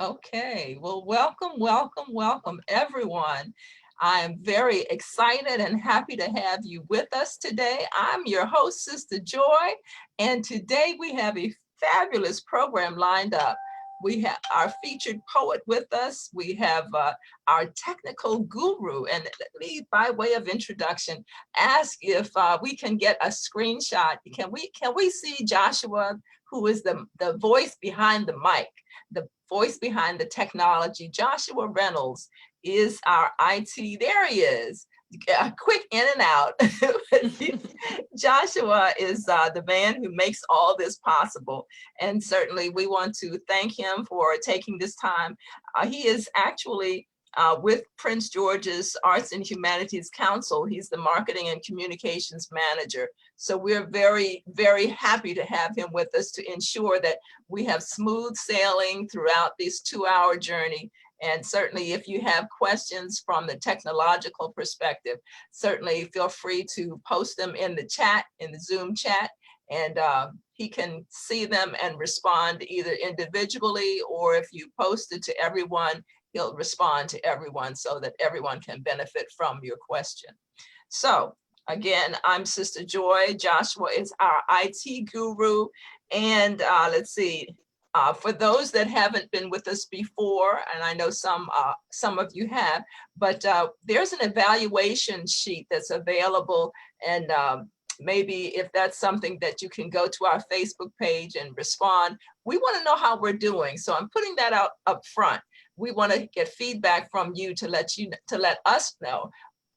Okay, well, welcome, welcome, welcome, everyone. I am very excited and happy to have you with us today. I'm your host, Sister Joy, and today we have a fabulous program lined up. We have our featured poet with us. We have our technical guru, and let me, by way of introduction, ask if we can get a screenshot. Can we see Joshua, who is the voice behind the mic? The voice behind the technology. Joshua Reynolds is our IT. There he is. A quick in and out. Joshua is the man who makes all this possible. And certainly we want to thank him for taking this time. He is actually with Prince George's Arts and Humanities Council. He's the marketing and communications manager. So we're very, very happy to have him with us to ensure that we have smooth sailing throughout this 2-hour journey. And certainly if you have questions from the technological perspective, certainly feel free to post them in the chat, in the Zoom chat, and he can see them and respond either individually, or if you post it to everyone, he'll respond to everyone so that everyone can benefit from your question. So again, I'm Sister Joy. Joshua is our IT guru. And let's see, for those that haven't been with us before, and I know some of you have, but there's an evaluation sheet that's available, and maybe if that's something that you can go to our Facebook page and respond. We want to know how we're doing, so I'm putting that out up front. We want to get feedback from you to let us know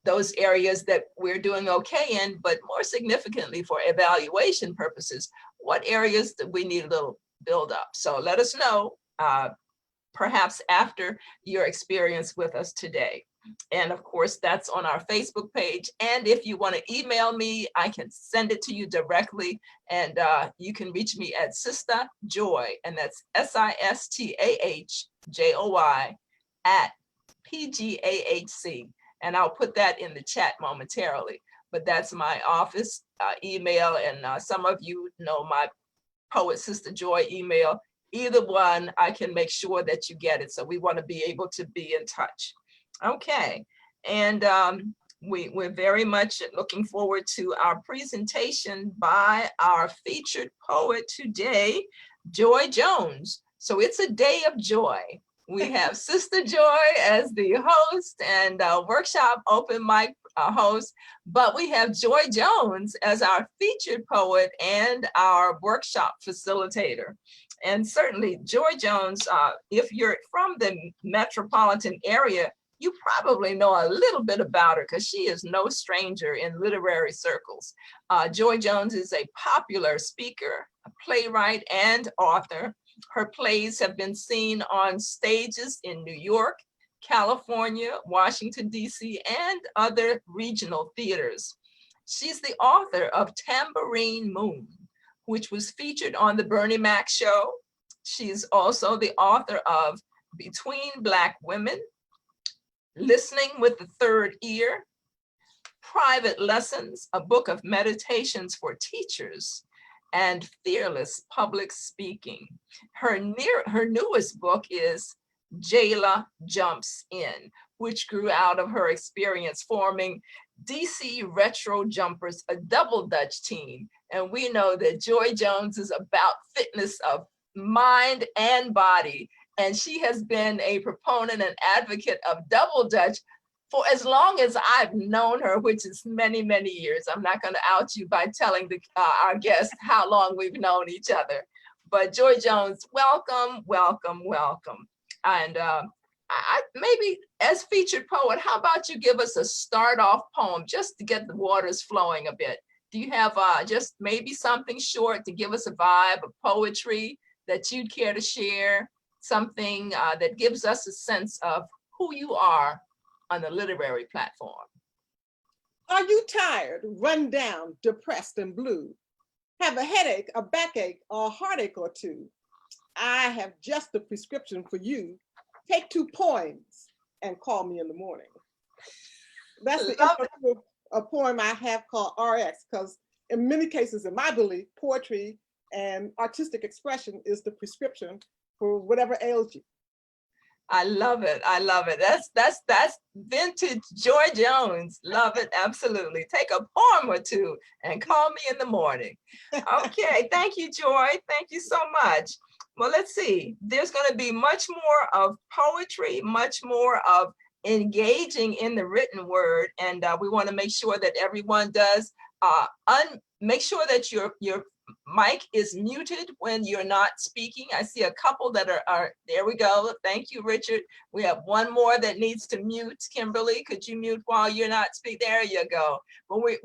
those areas that we're doing okay in, but more significantly for evaluation purposes, what areas that we need a little build up. So let us know, perhaps after your experience with us today. And of course, that's on our Facebook page. And if you want to email me, I can send it to you directly. And you can reach me at Sister Joy, and that's SISTAHJOY @PGAHC. And I'll put that in the chat momentarily. But that's my office email. And some of you know my Poet Sister Joy email. Either one, I can make sure that you get it. So we want to be able to be in touch. Okay, and we're very much looking forward to our presentation by our featured poet today, Joy Jones. So it's a day of joy. We have Sister Joy as the host and workshop open mic host, but we have Joy Jones as our featured poet and our workshop facilitator. And certainly Joy Jones, if you're from the metropolitan area, you probably know a little bit about her because she is no stranger in literary circles. Joy Jones is a popular speaker, a playwright, and author. Her plays have been seen on stages in New York, California, Washington, D.C., and other regional theaters. She's the author of Tambourine Moon, which was featured on the Bernie Mac show. She's also the author of Between Black Women, Listening with the Third Ear, Private Lessons, a book of meditations for teachers, and Fearless Public Speaking. Her newest book is Jayla Jumps In, which grew out of her experience forming DC Retro Jumpers, a double Dutch team. And we know that Joy Jones is about fitness of mind and body. And she has been a proponent and advocate of double Dutch for as long as I've known her, which is many, many years. I'm not going to out you by telling our guests how long we've known each other. But Joy Jones, welcome, welcome, welcome. And maybe as featured poet, how about you give us a start off poem just to get the waters flowing a bit? Do you have just maybe something short to give us a vibe of poetry that you'd care to share? Something that gives us a sense of who you are on the literary platform. Are you tired, run down, depressed and blue? Have a headache, a backache, or a heartache or two? I have just the prescription for you. Take 2 poems and call me in the morning. That's a poem I have called RX, because in many cases, in my belief, poetry and artistic expression is the prescription for whatever ails you. I love it. I love it. That's vintage Joy Jones. Love it. Absolutely. Take a poem or two and call me in the morning. Okay. Thank you, Joy. Thank you so much. Well, let's see. There's going to be much more of poetry, much more of engaging in the written word. And we want to make sure that everyone does make sure that your mic is muted when you're not speaking. I see a couple that are there we go. Thank you, Richard. We have one more that needs to mute. Kimberly, could you mute while you're not speaking? There you go. But we're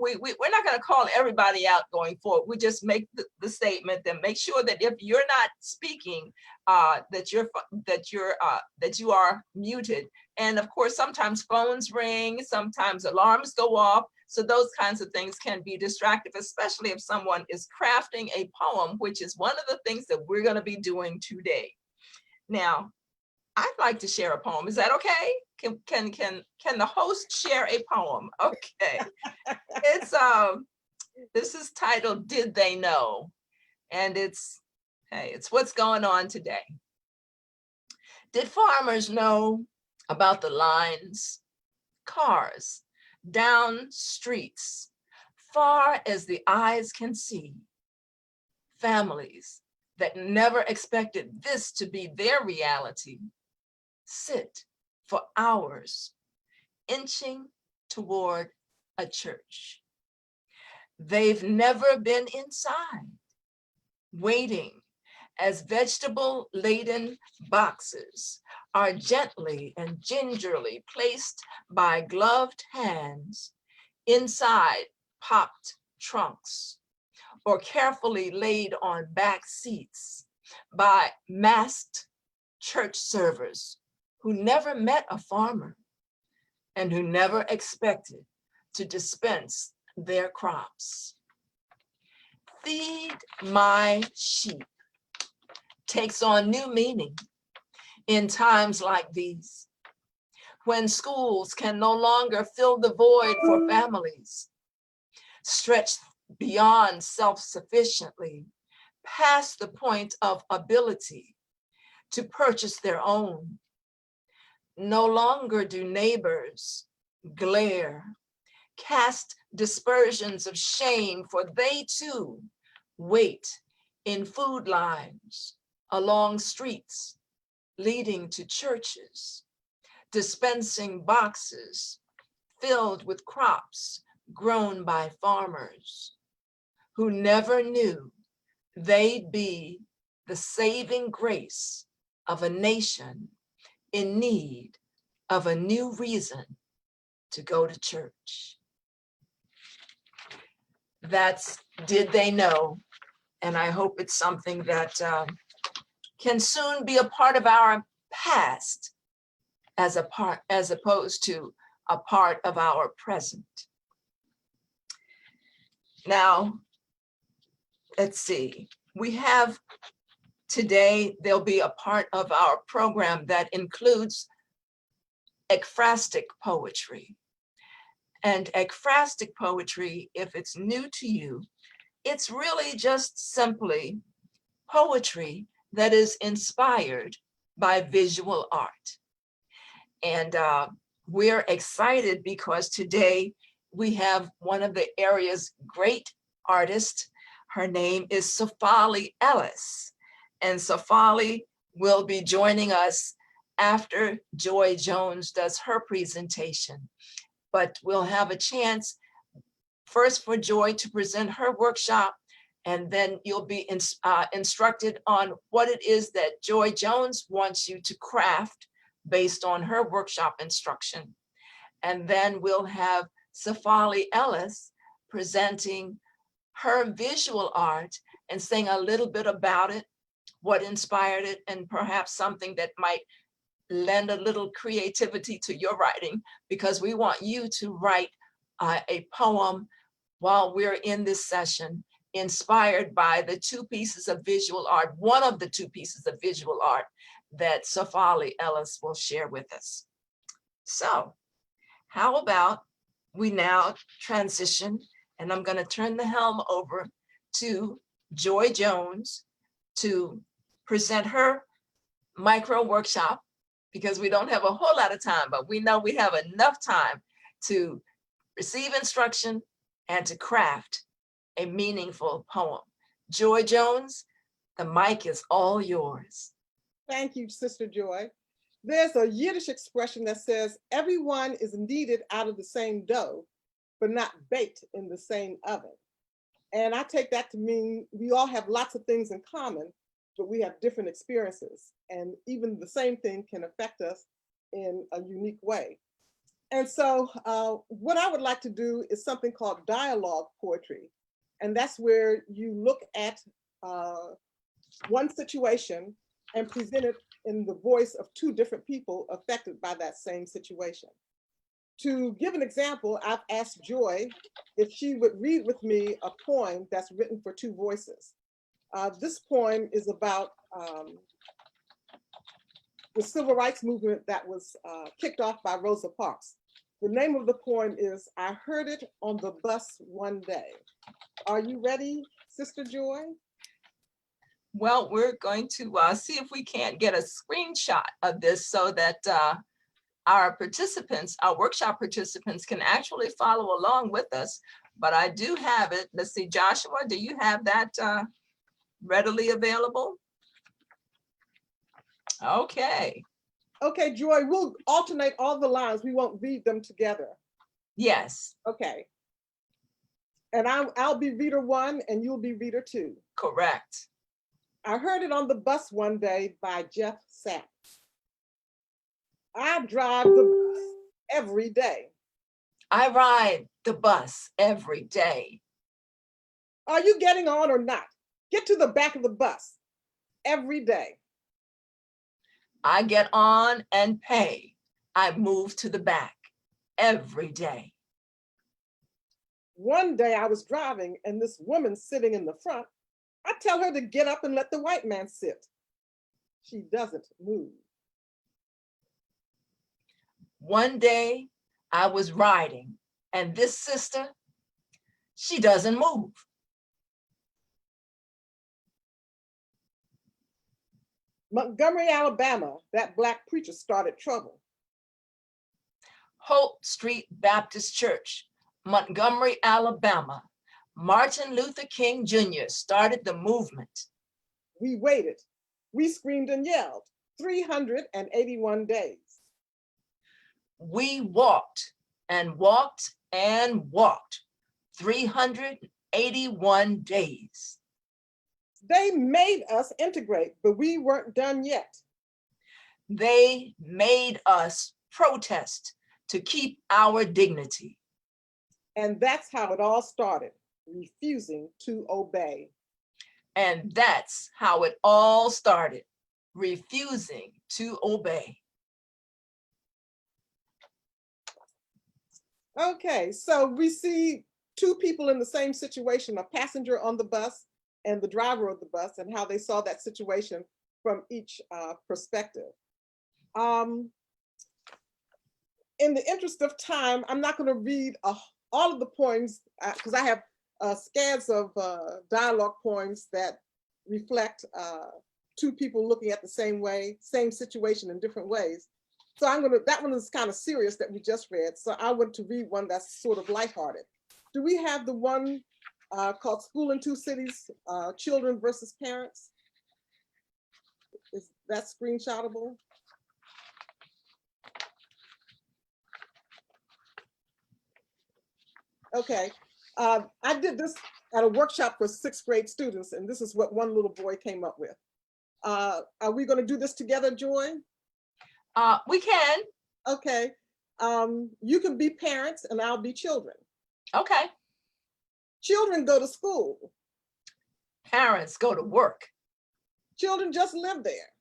not going to call everybody out going forward. We just make the statement that make sure that if you're not speaking, that you are muted. And of course, sometimes phones ring, sometimes alarms go off. So those kinds of things can be distractive, especially if someone is crafting a poem, which is one of the things that we're going to be doing today. Now, I'd like to share a poem. Is that okay? Can the host share a poem? Okay. It's this is titled "Did They Know?" And it's what's going on today. Did farmers know about the lines, cars, down streets, far as the eyes can see? Families that never expected this to be their reality sit for hours, inching toward a church. They've never been inside, waiting as vegetable-laden boxes are gently and gingerly placed by gloved hands inside popped trunks, or carefully laid on back seats by masked church servers who never met a farmer and who never expected to dispense their crops. Feed my sheep takes on new meaning in times like these, when schools can no longer fill the void for families, stretched beyond self-sufficiently, past the point of ability to purchase their own. No longer do neighbors glare, cast dispersions of shame, for they too wait in food lines along streets leading to churches, dispensing boxes filled with crops grown by farmers who never knew they'd be the saving grace of a nation in need of a new reason to go to church. That's Did They Know? And I hope it's something that can soon be a part of our past as opposed to a part of our present. Now, let's see. We have today, there'll be a part of our program that includes ekphrastic poetry. And ekphrastic poetry, if it's new to you, it's really just simply poetry that is inspired by visual art. And we're excited because today we have one of the area's great artists. Her name is Safali Ellis. And Safali will be joining us after Joy Jones does her presentation. But we'll have a chance first for Joy to present her workshop, and then you'll be instructed on what it is that Joy Jones wants you to craft based on her workshop instruction. And then we'll have Safali Ellis presenting her visual art and saying a little bit about it, what inspired it, and perhaps something that might lend a little creativity to your writing, because we want you to write a poem while we're in this session, inspired by the two pieces of visual art, one of the two pieces of visual art that Safali Ellis will share with us. So how about we now transition, and I'm going to turn the helm over to Joy Jones to present her micro workshop because we don't have a whole lot of time, but we know we have enough time to receive instruction and to craft a meaningful poem. Joy Jones, the mic is all yours. Thank you, Sister Joy. There's a Yiddish expression that says, everyone is kneaded out of the same dough, but not baked in the same oven. And I take that to mean we all have lots of things in common, but we have different experiences. And even the same thing can affect us in a unique way. And so what I would like to do is something called dialogue poetry. And that's where you look at one situation and present it in the voice of two different people affected by that same situation. To give an example, I've asked Joy if she would read with me a poem that's written for two voices. This poem is about the civil rights movement that was kicked off by Rosa Parks. The name of the poem is I Heard It on the Bus One Day. Are you ready, Sister Joy? Well, we're going to see if we can't get a screenshot of this so that our participants, our workshop participants, can actually follow along with us. But I do have it. Let's see, Joshua, do you have that readily available? Okay. Okay, Joy, we'll alternate all the lines. We won't read them together. Yes. Okay. And I'll be reader one and you'll be reader two. Correct. I heard it on the bus one day by Jeff Sapp. I drive the bus every day. I ride the bus every day. Are you getting on or not? Get to the back of the bus every day. I get on and pay. I move to the back every day. One day I was driving and this woman sitting in the front, I tell her to get up and let the white man sit. She doesn't move. One day I was riding and this sister, she doesn't move. Montgomery, Alabama, that Black preacher started trouble. Hope Street Baptist Church, Montgomery, Alabama. Martin Luther King Jr. started the movement. We waited. We screamed and yelled 381 days. We walked and walked and walked 381 days. They made us integrate, but we weren't done yet. They made us protest to keep our dignity. And that's how it all started, refusing to obey. And that's how it all started, refusing to obey. Okay, so we see two people in the same situation, a passenger on the bus and the driver of the bus, and how they saw that situation from each perspective. In the interest of time, I'm not going to read all of the poems because I have scads of dialogue poems that reflect two people looking at the same way, same situation in different ways. So that one is kind of serious that we just read. So I want to read one that's sort of lighthearted. Do we have the one called School in Two Cities, Children versus Parents? Is that screenshotable? Okay, I did this at a workshop for 6th grade students, and this is what one little boy came up with. Are we going to do this together, Joy? We can. Okay, you can be parents and I'll be children. Okay. Children go to school. Parents go to work. Children just live there.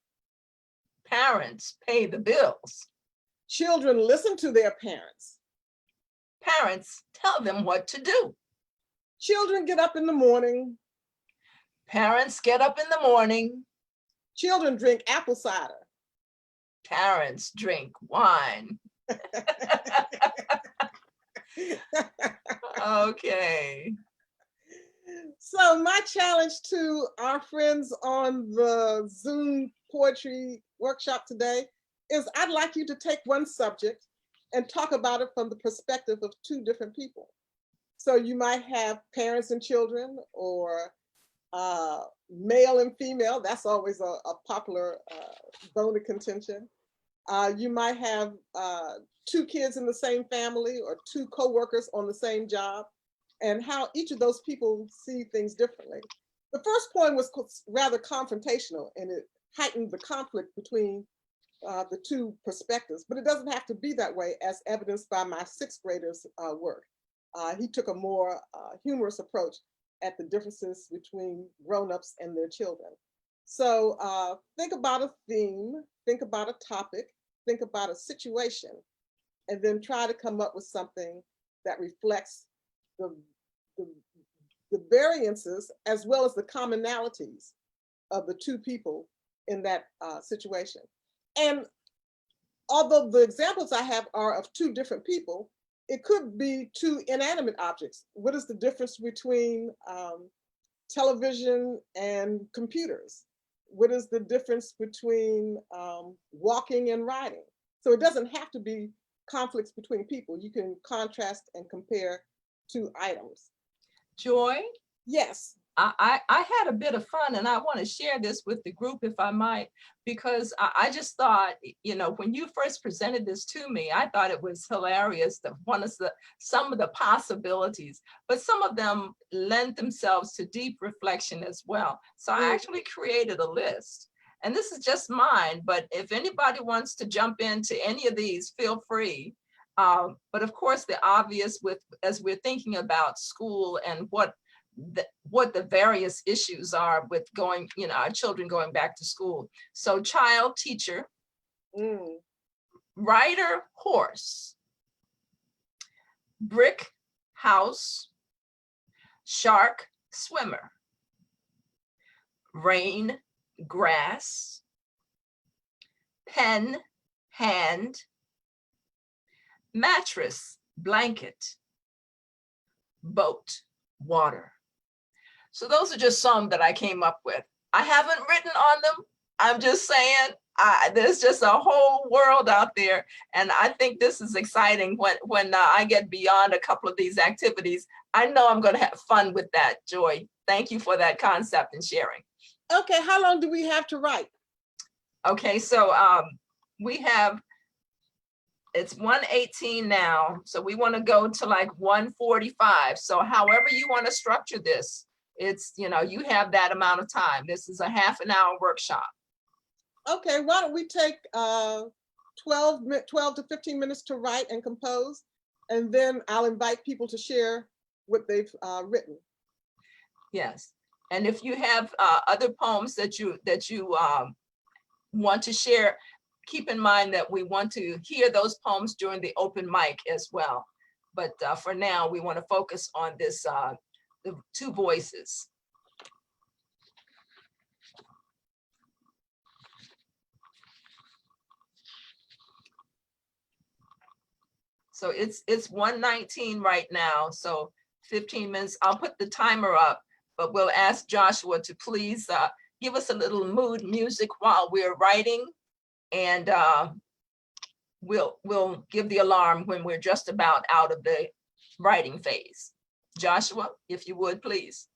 Parents pay the bills. Children listen to their parents. Parents tell them what to do. Children get up in the morning. Parents get up in the morning. Children drink apple cider. Parents drink wine. Okay. So my challenge to our friends on the Zoom poetry workshop today is I'd like you to take one subject and talk about it from the perspective of two different people. So you might have parents and children, or male and female. That's always a popular bone of contention. You might have two kids in the same family, or two coworkers on the same job, and how each of those people see things differently. The first point was rather confrontational, and it heightened the conflict between the two perspectives, but it doesn't have to be that way, as evidenced by my sixth grader's work. He took a more humorous approach at the differences between grown-ups and their children. So think about a theme, think about a topic, think about a situation, and then try to come up with something that reflects the variances as well as the commonalities of the two people in that situation. And although the examples I have are of two different people, it could be two inanimate objects. What is the difference between television and computers? What is the difference between walking and riding? So it doesn't have to be conflicts between people. You can contrast and compare two items. Joy? Yes. I had a bit of fun, and I want to share this with the group, if I might, because I just thought, you know, when you first presented this to me, I thought it was hilarious, some of the possibilities, but some of them lend themselves to deep reflection as well. So I actually created a list, and this is just mine, but if anybody wants to jump into any of these, feel free. But of course, the obvious, as we're thinking about school and what the various issues are with going, you know, our children going back to school. So child, teacher, rider, horse, brick, house, shark, swimmer, rain, grass, pen, hand, mattress, blanket, boat, water. So those are just some that I came up with. I haven't written on them. I'm just saying, there's just a whole world out there. And I think this is exciting when I get beyond a couple of these activities. I know I'm going to have fun with that, Joy. Thank you for that concept and sharing. Okay, how long do we have to write? Okay, so we have, it's 1:18 now. So we want to go to like 1:45. So however you want to structure this, it's, you know, you have that amount of time. This is a half an hour workshop. Okay, why don't we take 12 to 15 minutes to write and compose, and then I'll invite people to share what they've written. Yes, and if you have other poems that you want to share, keep in mind that we want to hear those poems during the open mic as well. But for now, we want to focus on this, the two voices. So it's 1:19 right now, so 15 minutes. I'll put the timer up, but we'll ask Joshua to please give us a little mood music while we're writing, and we'll give the alarm when we're just about out of the writing phase. Joshua, if you would, please.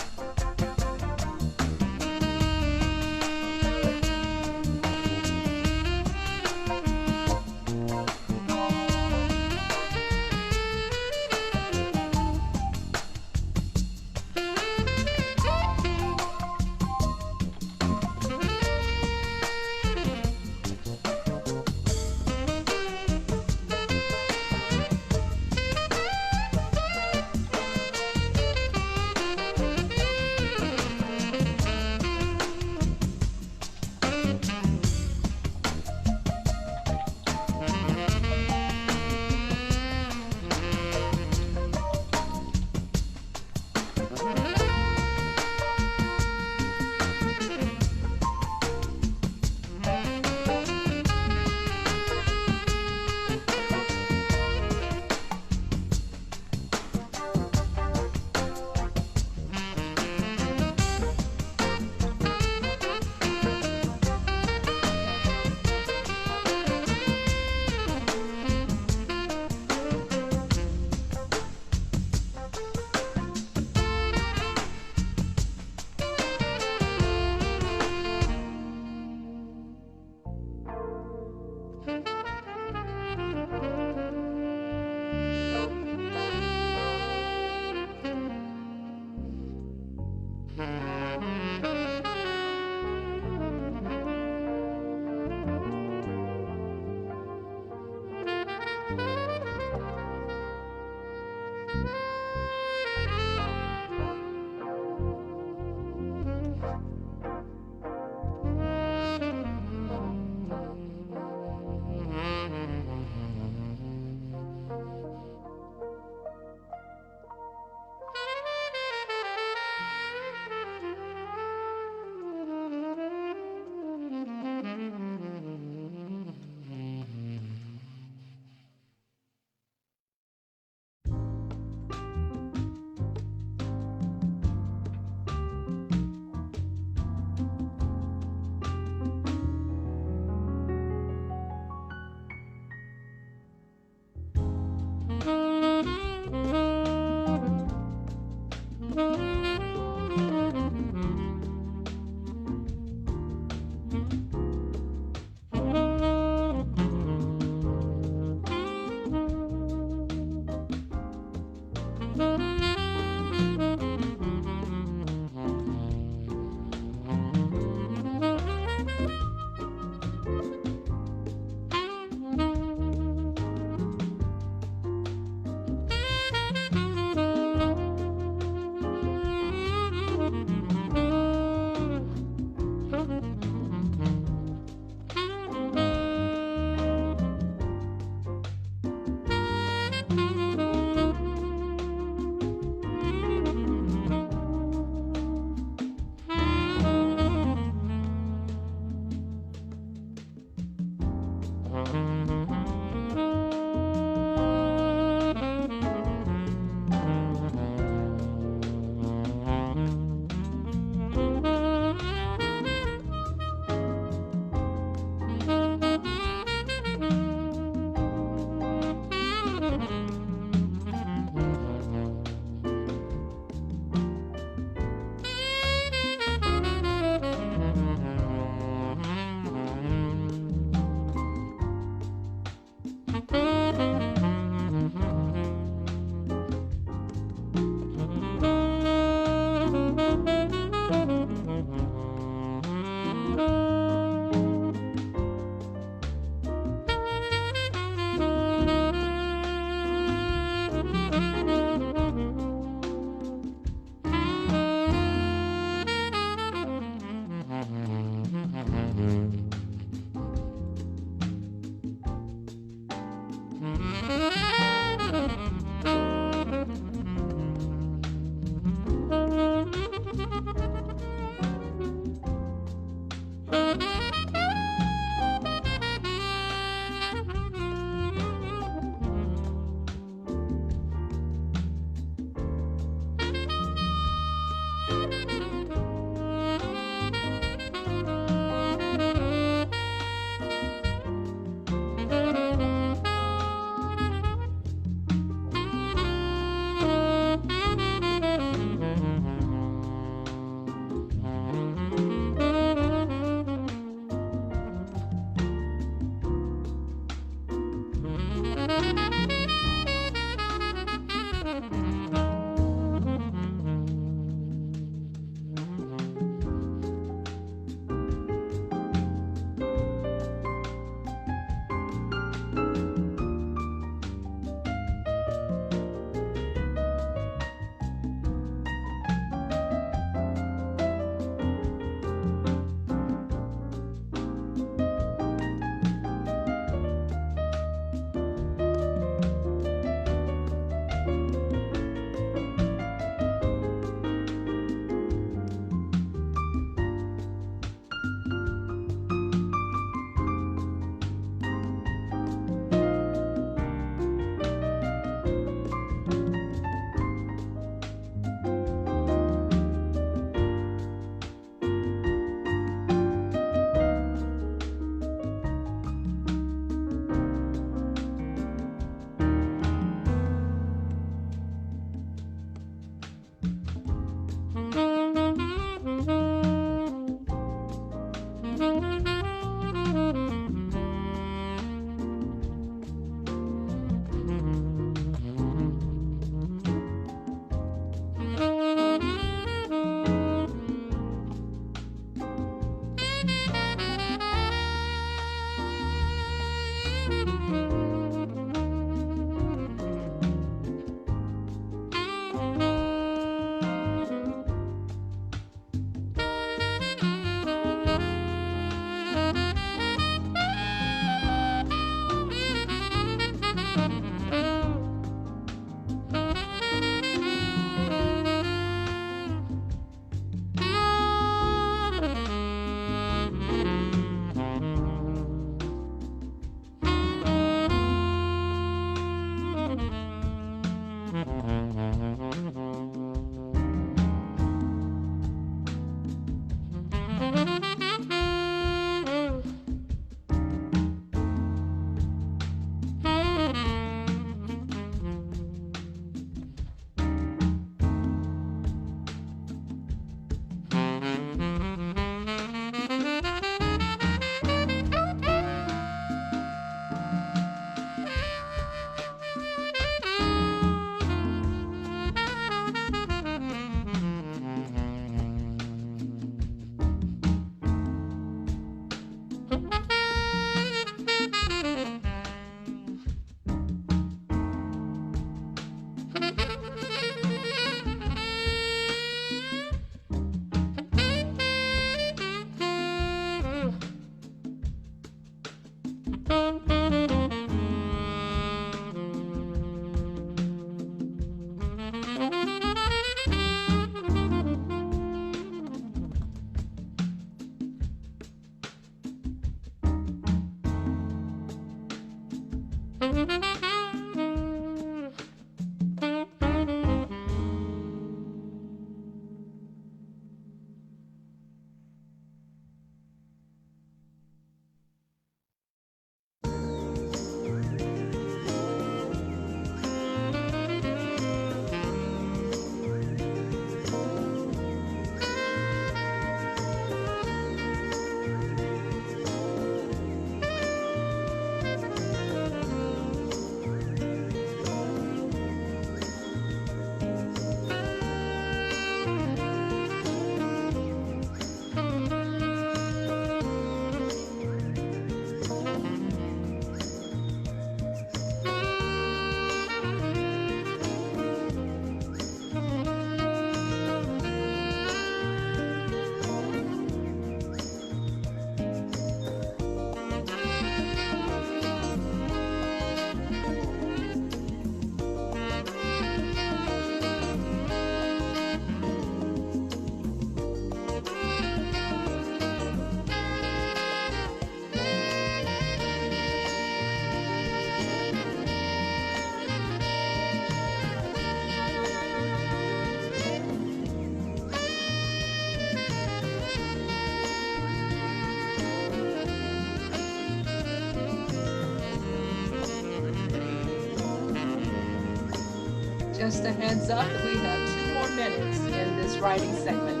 Just a heads up that we have 2 more minutes in this writing segment.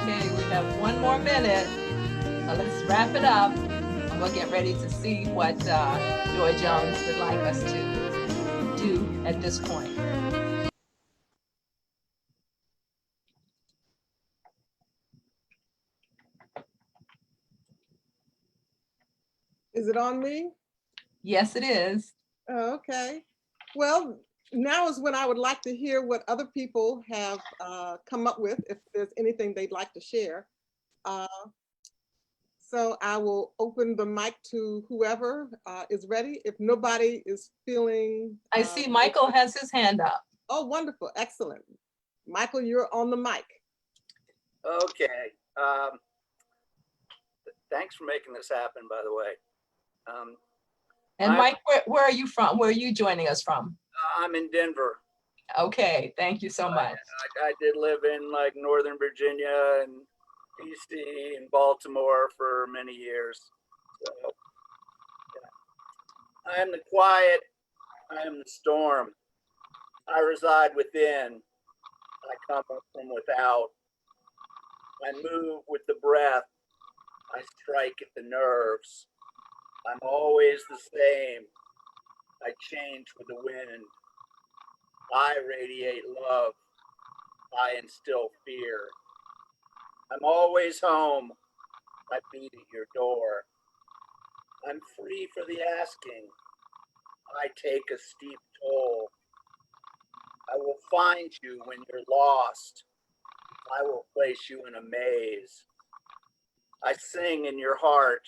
Okay, we have 1 more minute. Let's wrap it up. And we'll get ready to see what Joy Jones would like us to do at this point. Is it on me? Yes, it is. Oh, okay. Well, now is when I would like to hear what other people have come up with, if there's anything they'd like to share. So I will open the mic to whoever is ready. If nobody is feeling. I see Michael has his hand up. Oh, wonderful. Excellent. Michael, you're on the mic. Okay. Thanks for making this happen, by the way. And Mike, where are you from? Where are you joining us from? I'm in Denver. Okay, thank you so much. I did live in like Northern Virginia and DC and Baltimore for many years. So, yeah. I am the quiet, I am the storm. I reside within, I come up from without. I move with the breath, I strike at the nerves. I'm always the same. I change with the wind. I radiate love. I instill fear. I'm always home. I beat at your door. I'm free for the asking. I take a steep toll. I will find you when you're lost. I will place you in a maze. I sing in your heart.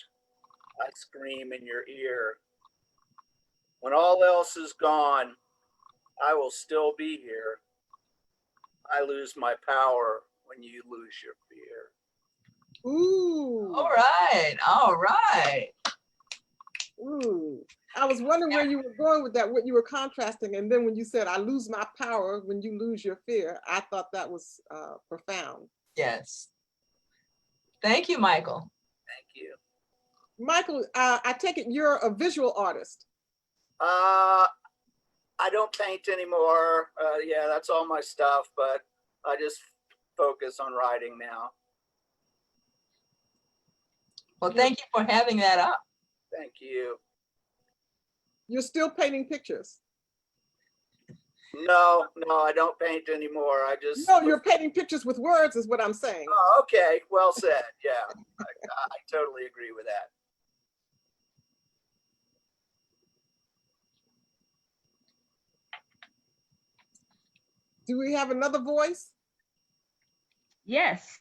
I scream in your ear. When all else is gone, I will still be here. I lose my power when you lose your fear. Ooh. All right, all right. Ooh. I was wondering where you were going with that, what you were contrasting. And then when you said, I lose my power when you lose your fear, I thought that was profound. Yes. Thank you, Michael. Thank you. Michael, I take it you're a visual artist. I don't paint anymore. Yeah, that's all my stuff, but I just focus on writing now. Well, thank you for having that up. Thank you. You're still painting pictures. No, I don't paint anymore. I just. No, you're painting pictures with words is what I'm saying. Oh, okay. Well said. Yeah, I totally agree with that. Do we have another voice? Yes,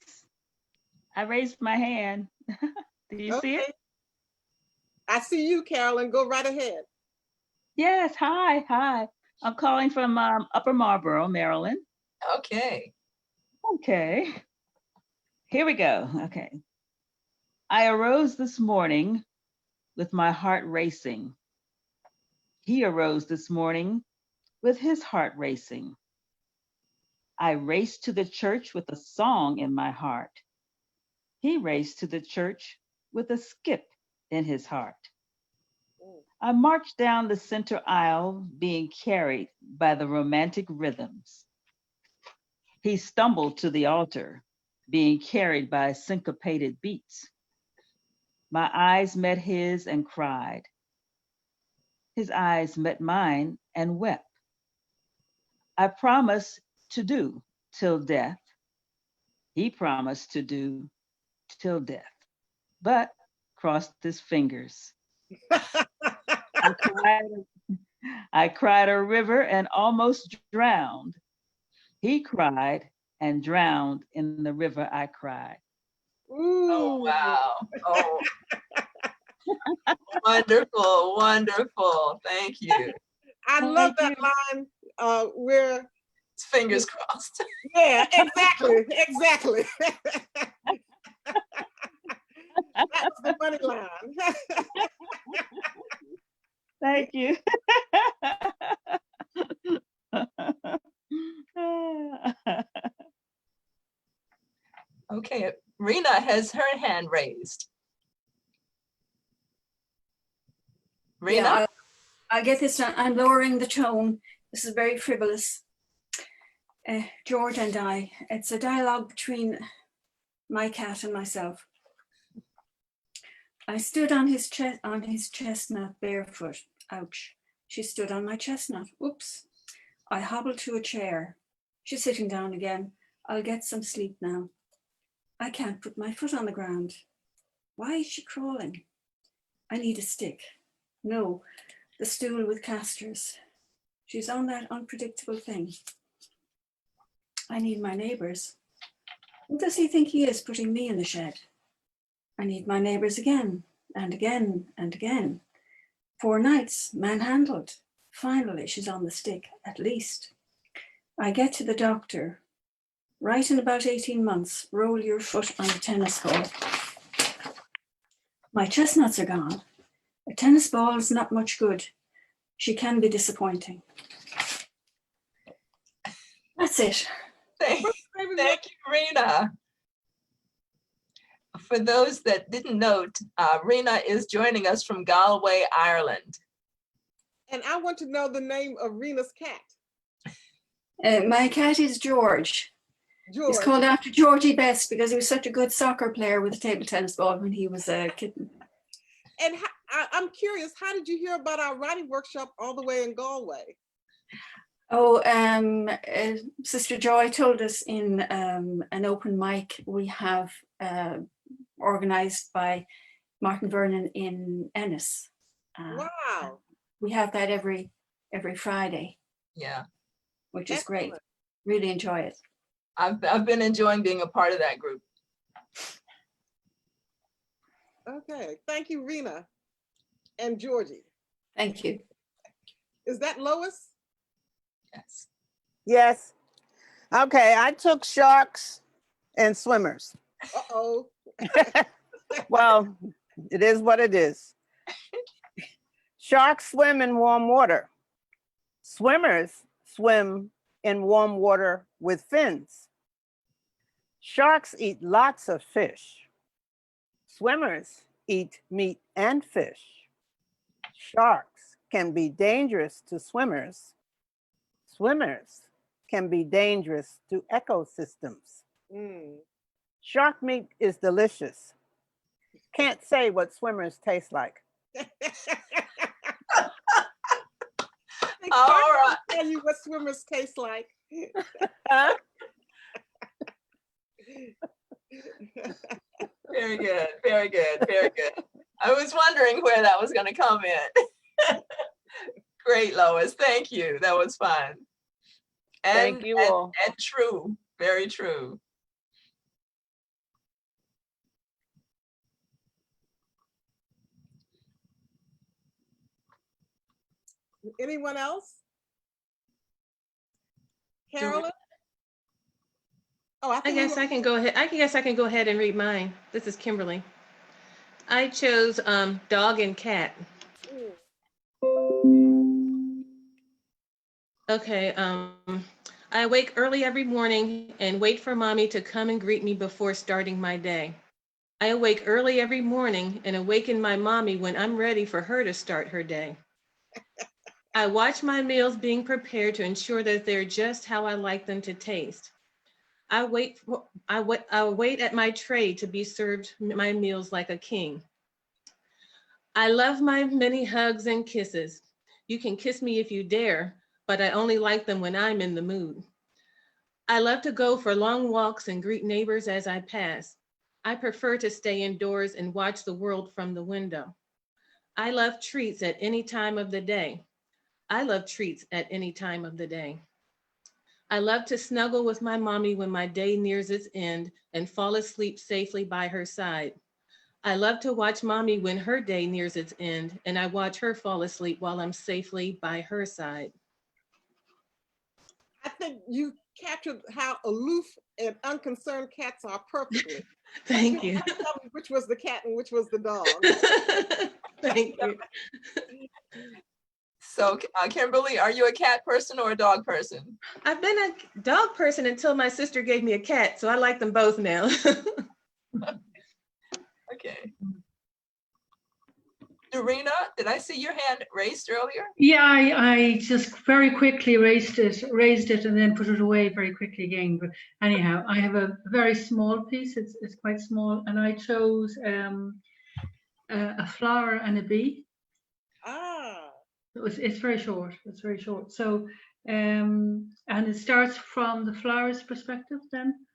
I raised my hand. Do you see it? I see you, Carolyn. Go right ahead. Yes, hi. I'm calling from Upper Marlboro, Maryland. Okay. Okay, here we go. Okay. I arose this morning with my heart racing. He arose this morning with his heart racing. I raced to the church with a song in my heart. He raced to the church with a skip in his heart. I marched down the center aisle being carried by the romantic rhythms. He stumbled to the altar being carried by syncopated beats. My eyes met his and cried. His eyes met mine and wept. I promised to do till death. He promised to do till death, but crossed his fingers. I cried a river and almost drowned. He cried and drowned in the river I cried. Ooh. Oh, wow. Oh, wonderful, wonderful. Thank you. I love that line where, Fingers crossed. yeah, exactly. That's the money line. Thank you. Okay, Rena has her hand raised. Rena? Yeah, I get this. I'm lowering the tone. This is very frivolous. George and I. It's a dialogue between my cat and myself. I stood on his chestnut barefoot. Ouch. She stood on my chestnut. Oops. I hobbled to a chair. She's sitting down again. I'll get some sleep now. I can't put my foot on the ground. Why is she crawling? I need a stick. No, the stool with casters. She's on that unpredictable thing. I need my neighbors. Who does he think he is putting me in the shed? I need my neighbors again and again and again. 4 nights manhandled. Finally, she's on the stick, at least. I get to the doctor. Right in about 18 months, roll your foot on a tennis ball. My chestnuts are gone. A tennis ball is not much good. She can be disappointing. That's it. Thank you, Rena. For those that didn't note, Rena is joining us from Galway, Ireland. And I want to know the name of Rena's cat. My cat is George. George. He's called after Georgie Best because he was such a good soccer player with a table tennis ball when he was a kitten. And I'm curious, how did you hear about our writing workshop all the way in Galway? Oh, Sister Joy told us in an open mic we have organized by Martin Vernon in Ennis. Wow. We have that every Friday, Yeah, which is great. Excellent. Really enjoy it. I've been enjoying being a part of that group. Okay, thank you, Rena and Georgie. Thank you. Is that Lois? Yes. Yes. Okay, I took sharks and swimmers. Uh-oh. Well, it is what it is. Sharks swim in warm water. Swimmers swim in warm water with fins. Sharks eat lots of fish. Swimmers eat meat and fish. Sharks can be dangerous to swimmers. Swimmers can be dangerous to ecosystems. Mm. Shark meat is delicious. Can't say what swimmers taste like. All right. Tell you what swimmers taste like. Huh? Very good. Very good. Very good. I was wondering where that was going to come in. Great, Lois. Thank you. That was fun. Thank you all. And true. Very true. Anyone else? Carolyn? Oh, I I think we guess I can go ahead. I guess I can go ahead and read mine. This is Kimberly. I chose dog and cat. Okay. I wake early every morning and wait for mommy to come and greet me before starting my day. I awake early every morning and awaken my mommy when I'm ready for her to start her day. I watch my meals being prepared to ensure that they're just how I like them to taste. I wait at my tray to be served my meals like a king. I love my many hugs and kisses. You can kiss me if you dare, but I only like them when I'm in the mood. I love to go for long walks and greet neighbors as I pass. I prefer to stay indoors and watch the world from the window. I love treats at any time of the day. I love treats at any time of the day. I love to snuggle with my mommy when my day nears its end and fall asleep safely by her side. I love to watch mommy when her day nears its end and I watch her fall asleep while I'm safely by her side. I think you captured how aloof and unconcerned cats are perfectly. Thank you. Tell me which was the cat and which was the dog. Thank you. So, Kimberly, are you a cat person or a dog person? I've been a dog person until my sister gave me a cat, so I like them both now. Okay. Dorena, did I see your hand raised earlier? Yeah, I just very quickly raised it and then put it away very quickly again. But anyhow, I have a very small piece. It's quite small, and I chose a flower and a bee. Ah. It's very short. It's very short. So and it starts from the flowers perspective then.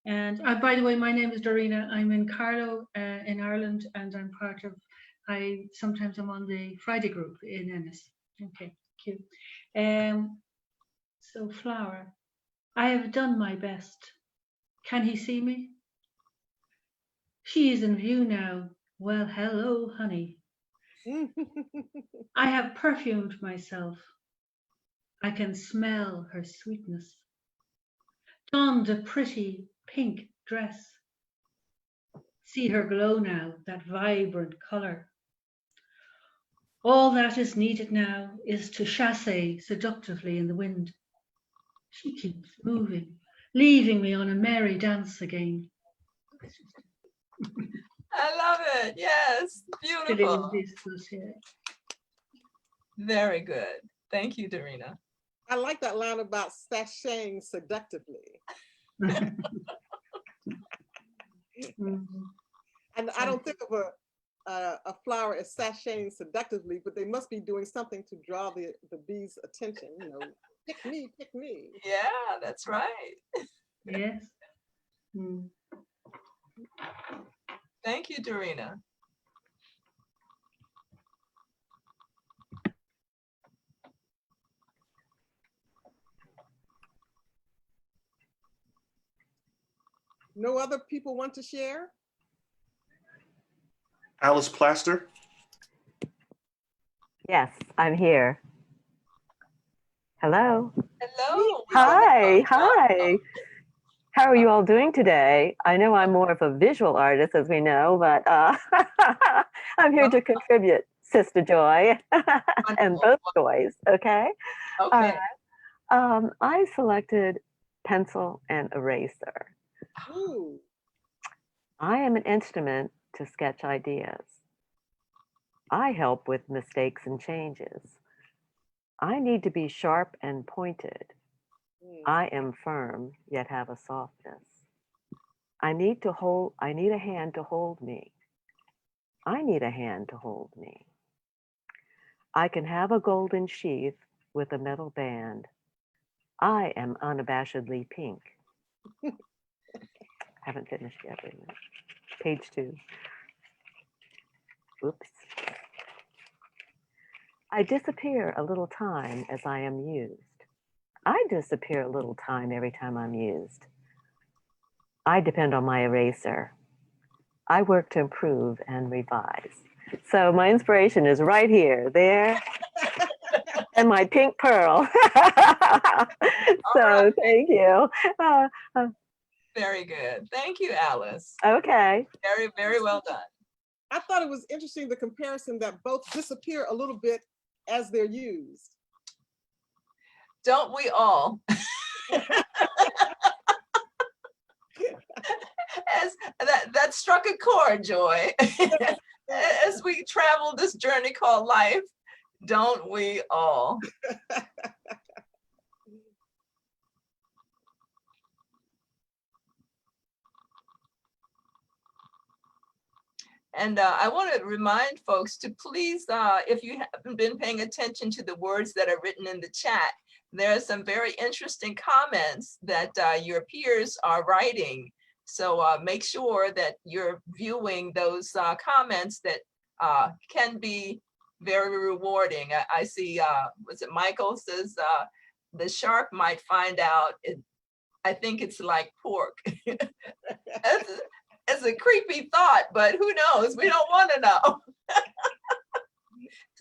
And by the way, my name is Dorena. I'm in Carlow in Ireland, and I'm part of. Sometimes I'm on the Friday group in Ennis. Okay, cute. So flower. I have done my best. Can he see me? She is in view now. Well, hello, honey. I have perfumed myself. I can smell her sweetness. Donned a pretty pink dress. See her glow now, that vibrant color. All that is needed now is to chasse seductively in the wind. She keeps moving, leaving me on a merry dance again. I love it. Yes, beautiful. Very good. Thank you, Dorena. I like that line about sashaying seductively. And I don't think of a flower as sashaying seductively, but they must be doing something to draw the bee's attention. You know, pick me, pick me. Yeah, that's right. Yes. Thank you, Dorena. No other people want to share? Alice Plaster. Yes, I'm here. Hello. Hello. Hi, welcome. hi. How are you all doing today? I know I'm more of a visual artist, as we know, but I'm here to contribute, Sister Joy, and both Joys, okay? All Okay. right. I selected pencil and eraser. Ooh, I am an instrument to sketch ideas. I help with mistakes and changes. I need to be sharp and pointed. I am firm, yet have a softness. I need a hand to hold me. I need a hand to hold me. I can have a golden sheath with a metal band. I am unabashedly pink. Haven't finished yet, wait a minute. Page 2. Oops. I disappear a little time as I am used. I disappear a little time every time I'm used. I depend on my eraser. I work to improve and revise. So my inspiration is right here, there, and my pink pearl. So thank you. Very good. Thank you, Alice. Okay. Very, very well done. I thought it was interesting, the comparison that both disappear a little bit as they're used. Don't we all? As that struck a chord, Joy. As we travel this journey called life, don't we all? And I want to remind folks to please, if you haven't been paying attention to the words that are written in the chat, there are some very interesting comments that your peers are writing. So make sure that you're viewing those comments that can be very rewarding. I see, was it Michael says, the shark might find out, I think it's like pork. It's a creepy thought, but who knows? We don't want to know.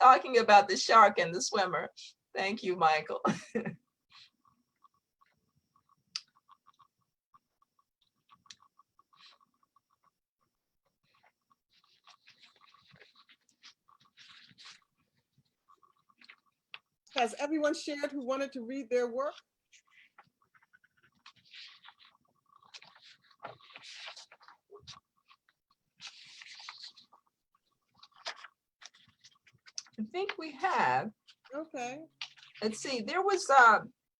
Talking about the shark and the swimmer. Thank you, Michael. Has everyone shared who wanted to read their work? I think we have. Okay. Let's see, there was,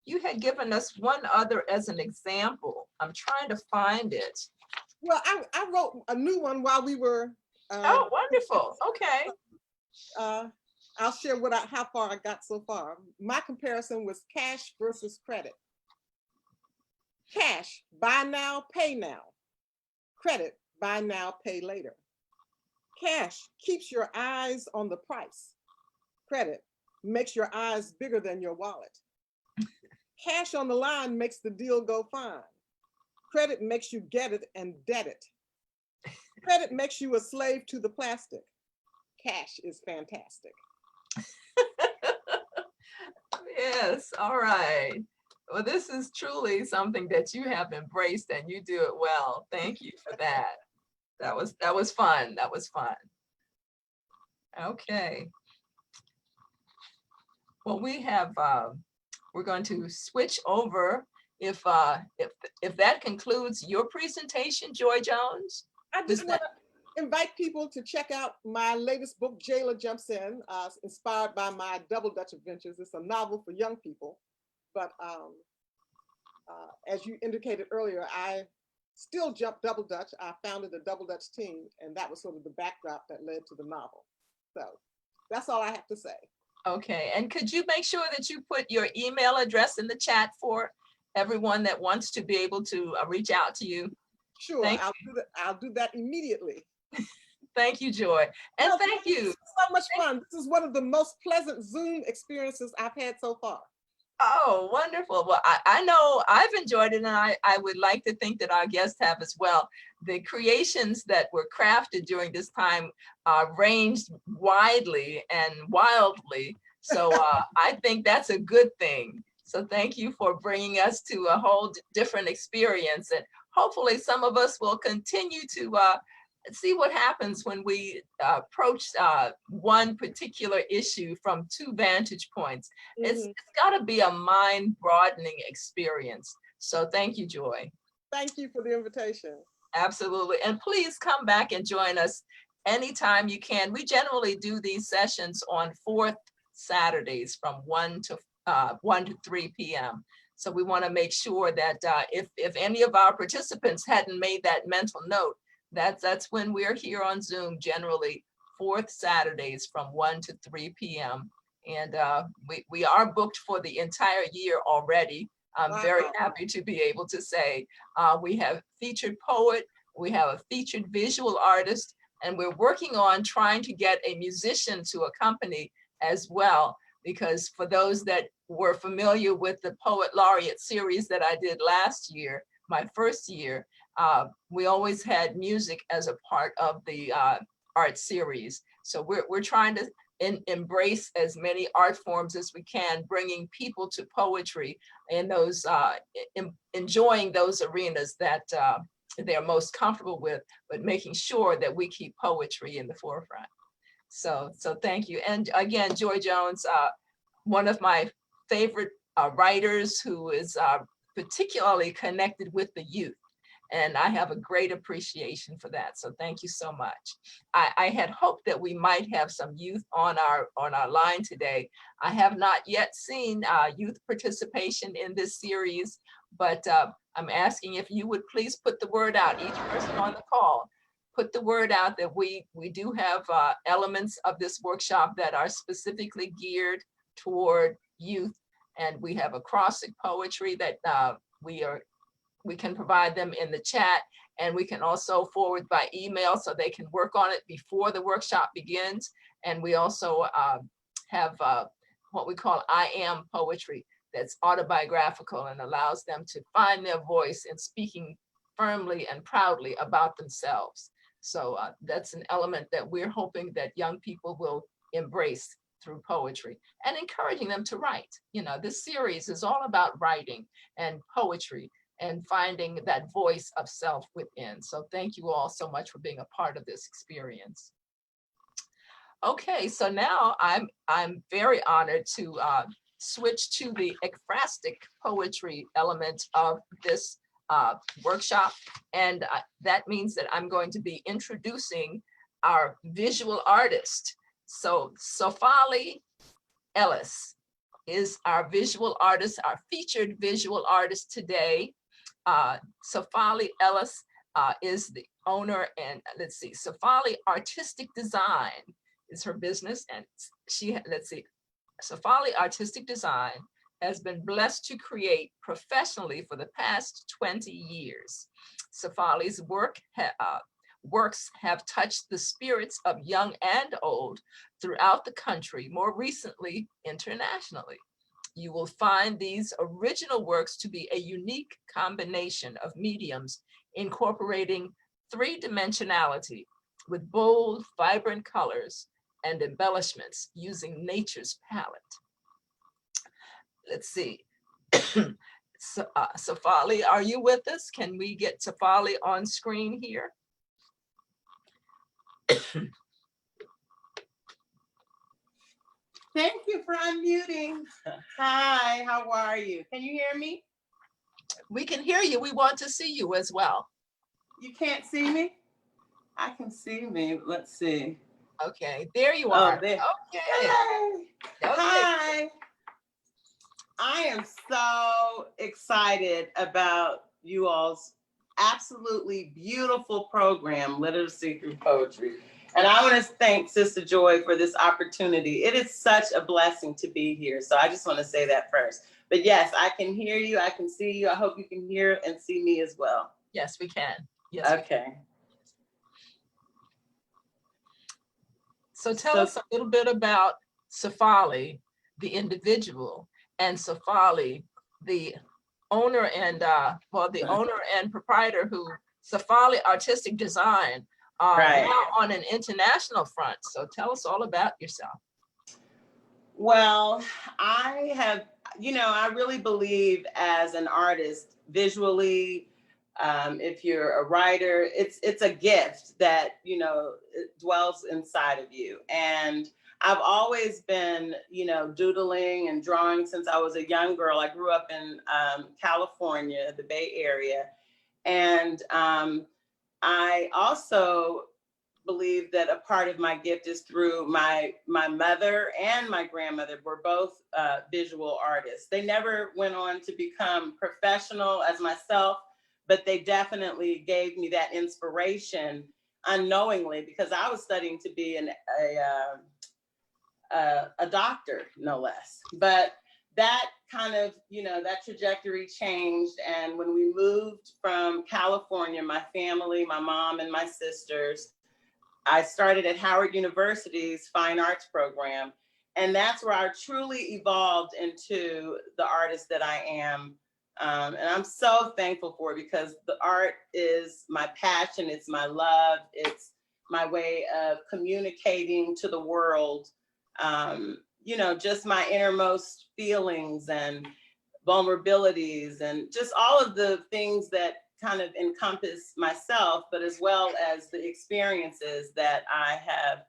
you had given us one other as an example. I'm trying to find it. Well, I wrote a new one while we were. Oh, wonderful. Okay. I'll share how far I got so far. My comparison was cash versus credit. Cash, buy now, pay now. Credit, buy now, pay later. Cash keeps your eyes on the price. Credit makes your eyes bigger than your wallet. Cash on the line makes the deal go fine. Credit makes you get it and debt it. Credit makes you a slave to the plastic. Cash is fantastic. Yes, all right. Well, this is truly something that you have embraced and you do it well. Thank you for that. That was fun. That was fun. Okay. Well, we have, we're going to switch over. If that concludes your presentation, Joy Jones. I just want to invite people to check out my latest book, Jayla Jumps In, inspired by my Double Dutch adventures. It's a novel for young people, but as you indicated earlier, I still jump double Dutch. I founded a double Dutch team, and that was sort of the backdrop that led to the novel. So that's all I have to say. Okay, and could you make sure that you put your email address in the chat for everyone that wants to be able to reach out to you? Sure, I'll do that immediately. Thank you, Joy. And thank you. So much fun. This is one of the most pleasant Zoom experiences I've had so far. Oh, wonderful. Well, I know I've enjoyed it, and I would like to think that our guests have as well. The creations that were crafted during this time ranged widely and wildly. So I think that's a good thing. So thank you for bringing us to a whole different experience. And hopefully some of us will continue to see what happens when we approach one particular issue from two vantage points. It's got to be a mind-broadening experience. So thank you, Joy. Thank you for the invitation. Absolutely. And please come back and join us anytime you can. We generally do these sessions on fourth Saturdays from 1 to 3 p.m. So we want to make sure that if any of our participants hadn't made that mental note, that's when we're here on Zoom, generally fourth Saturdays from 1 to 3 p.m. And we are booked for the entire year already. I'm very happy to be able to say we have featured poet, we have a featured visual artist, and we're working on trying to get a musician to accompany as well. Because for those that were familiar with the Poet Laureate series that I did last year, my first year, we always had music as a part of the art series. So we're trying to embrace as many art forms as we can, bringing people to poetry and those enjoying those arenas that they're most comfortable with, but making sure that we keep poetry in the forefront. So thank you. And again, Joy Jones, one of my favorite writers who is particularly connected with the youth. And I have a great appreciation for that. So thank you so much. I had hoped that we might have some youth on our line today. I have not yet seen youth participation in this series, but I'm asking if you would please put the word out, each person on the call, put the word out that we do have elements of this workshop that are specifically geared toward youth. And we have acrostic poetry that we can provide them in the chat, and we can also forward by email so they can work on it before the workshop begins. And we also have what we call I Am poetry that's autobiographical and allows them to find their voice in speaking firmly and proudly about themselves. So that's an element that we're hoping that young people will embrace through poetry and encouraging them to write. You know, this series is all about writing and poetry and finding that voice of self within. So thank you all so much for being a part of this experience. Okay, so now I'm very honored to switch to the ekphrastic poetry element of this workshop. And that means that I'm going to be introducing our visual artist. So Sofali Ellis is our visual artist, our featured visual artist today. Sofali Ellis is the owner, and let's see, Sofali Artistic Design is her business, and she, let's see, Sofali Artistic Design has been blessed to create professionally for the past 20 years. Sofali's works have touched the spirits of young and old throughout the country, more recently internationally. You will find these original works to be a unique combination of mediums incorporating three-dimensionality with bold, vibrant colors and embellishments using nature's palette. Let's see. Sofali, are you with us? Can we get Sofali on screen here? Thank you for unmuting. Hi, how are you? Can you hear me? We can hear you. We want to see you as well. You can't see me? I can see me. Let's see. Okay, there you are. There. Okay. Hey. Okay. Hi. I am so excited about you all's absolutely beautiful program, Literacy Through Poetry. And I want to thank Sister Joy for this opportunity. It is such a blessing to be here. So I just want to say that first. But yes, I can hear you. I can see you. I hope you can hear and see me as well. Yes, we can. Yes. Okay. So tell us a little bit about Sofali, the individual, and Safali, the owner and the owner and proprietor who Safali Artistic Design, Right. now on an international front. So tell us all about yourself. Well, I have, I really believe as an artist, visually, if you're a writer, it's a gift that, it dwells inside of you. And I've always been, doodling and drawing since I was a young girl. I grew up in California, the Bay Area. And I also believe that a part of my gift is through my mother and my grandmother were both visual artists. They never went on to become professional as myself, but they definitely gave me that inspiration unknowingly, because I was studying to be a doctor, no less. But that kind of, that trajectory changed. And when we moved from California, my family, my mom and my sisters, I started at Howard University's Fine Arts program. And that's where I truly evolved into the artist that I am. And I'm so thankful for it, because the art is my passion. It's my love. It's my way of communicating to the world, just my innermost feelings and vulnerabilities and just all of the things that kind of encompass myself, but as well as the experiences that I have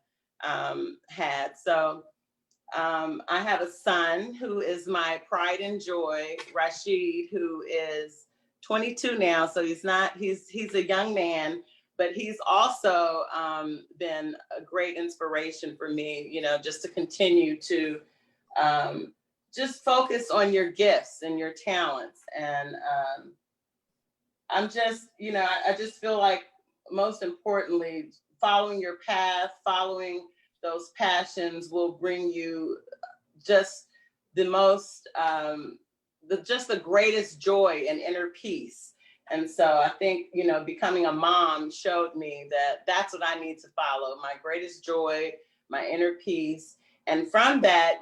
had. So I have a son who is my pride and joy, Rashid, who is 22 now. So he's a young man, but he's also been a great inspiration for me, just to continue to just focus on your gifts and your talents. And I'm just, I just feel like most importantly, following your path, following those passions will bring you just the most, the greatest joy and inner peace. And so I think, becoming a mom showed me that that's what I need to follow, my greatest joy, my inner peace. And from that,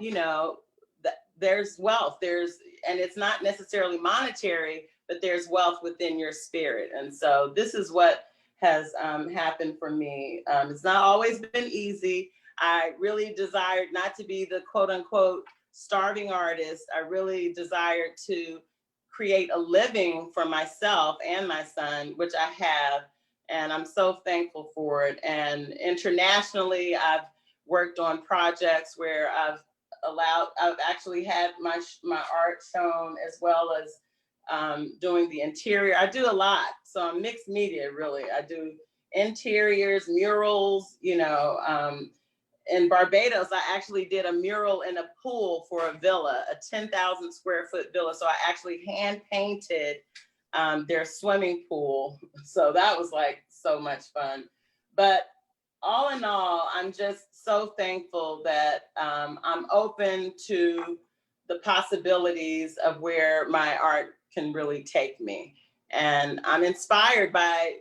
there's wealth, and it's not necessarily monetary, but there's wealth within your spirit. And so this is what has happened for me. It's not always been easy. I really desired not to be the quote unquote starving artist. I really desired to create a living for myself and my son, which I have. And I'm so thankful for it. And internationally, I've worked on projects where I've actually had my art shown, as well as doing the interior. I do a lot. So I'm mixed media, really. I do interiors, murals, in Barbados, I actually did a mural in a pool for a villa, a 10,000 square foot villa. So I actually hand painted their swimming pool. So that was like so much fun. But all in all, I'm just so thankful that I'm open to the possibilities of where my art can really take me. And I'm inspired by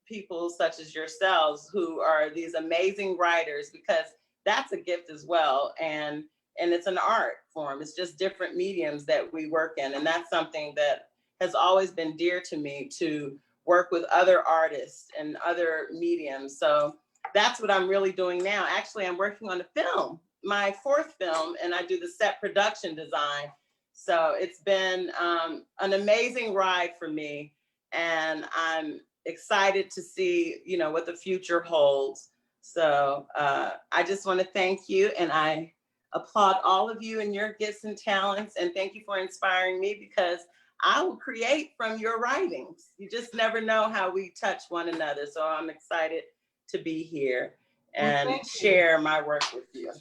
people such as yourselves who are these amazing writers, because that's a gift as well. And it's an art form. It's just different mediums that we work in. And that's something that has always been dear to me, to work with other artists and other mediums. So that's what I'm really doing now. Actually, I'm working on a film, my 4th film, and I do the set production design. So it's been an amazing ride for me. And I'm excited to see, what the future holds. So I just want to thank you, and I applaud all of you and your gifts and talents, and thank you for inspiring me, because I will create from your writings. You just never know how we touch one another. So I'm excited to be here and share my work with you.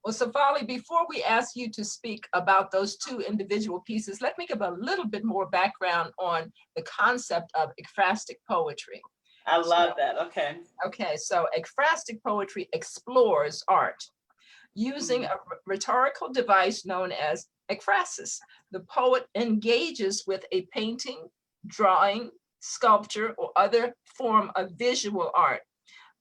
Well, Safali, before we ask you to speak about those 2 individual pieces, let me give a little bit more background on the concept of ekphrastic poetry. I love that. Okay. Okay, so ekphrastic poetry explores art using a rhetorical device known as ekphrasis. The poet engages with a painting, drawing, sculpture, or other form of visual art.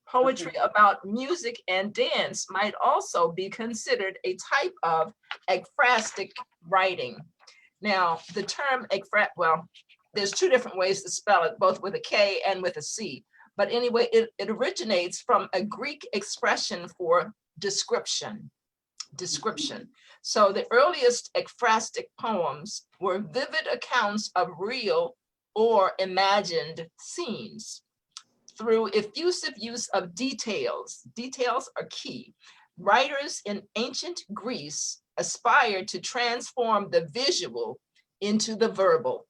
Poetry about music and dance might also be considered a type of ekphrastic writing. Now, the term well, there's two different ways to spell it, both with a K and with a C. But anyway, it originates from a Greek expression for description. So the earliest ekphrastic poems were vivid accounts of real or imagined scenes. Through effusive use of details are key. Writers in ancient Greece aspired to transform the visual into the verbal.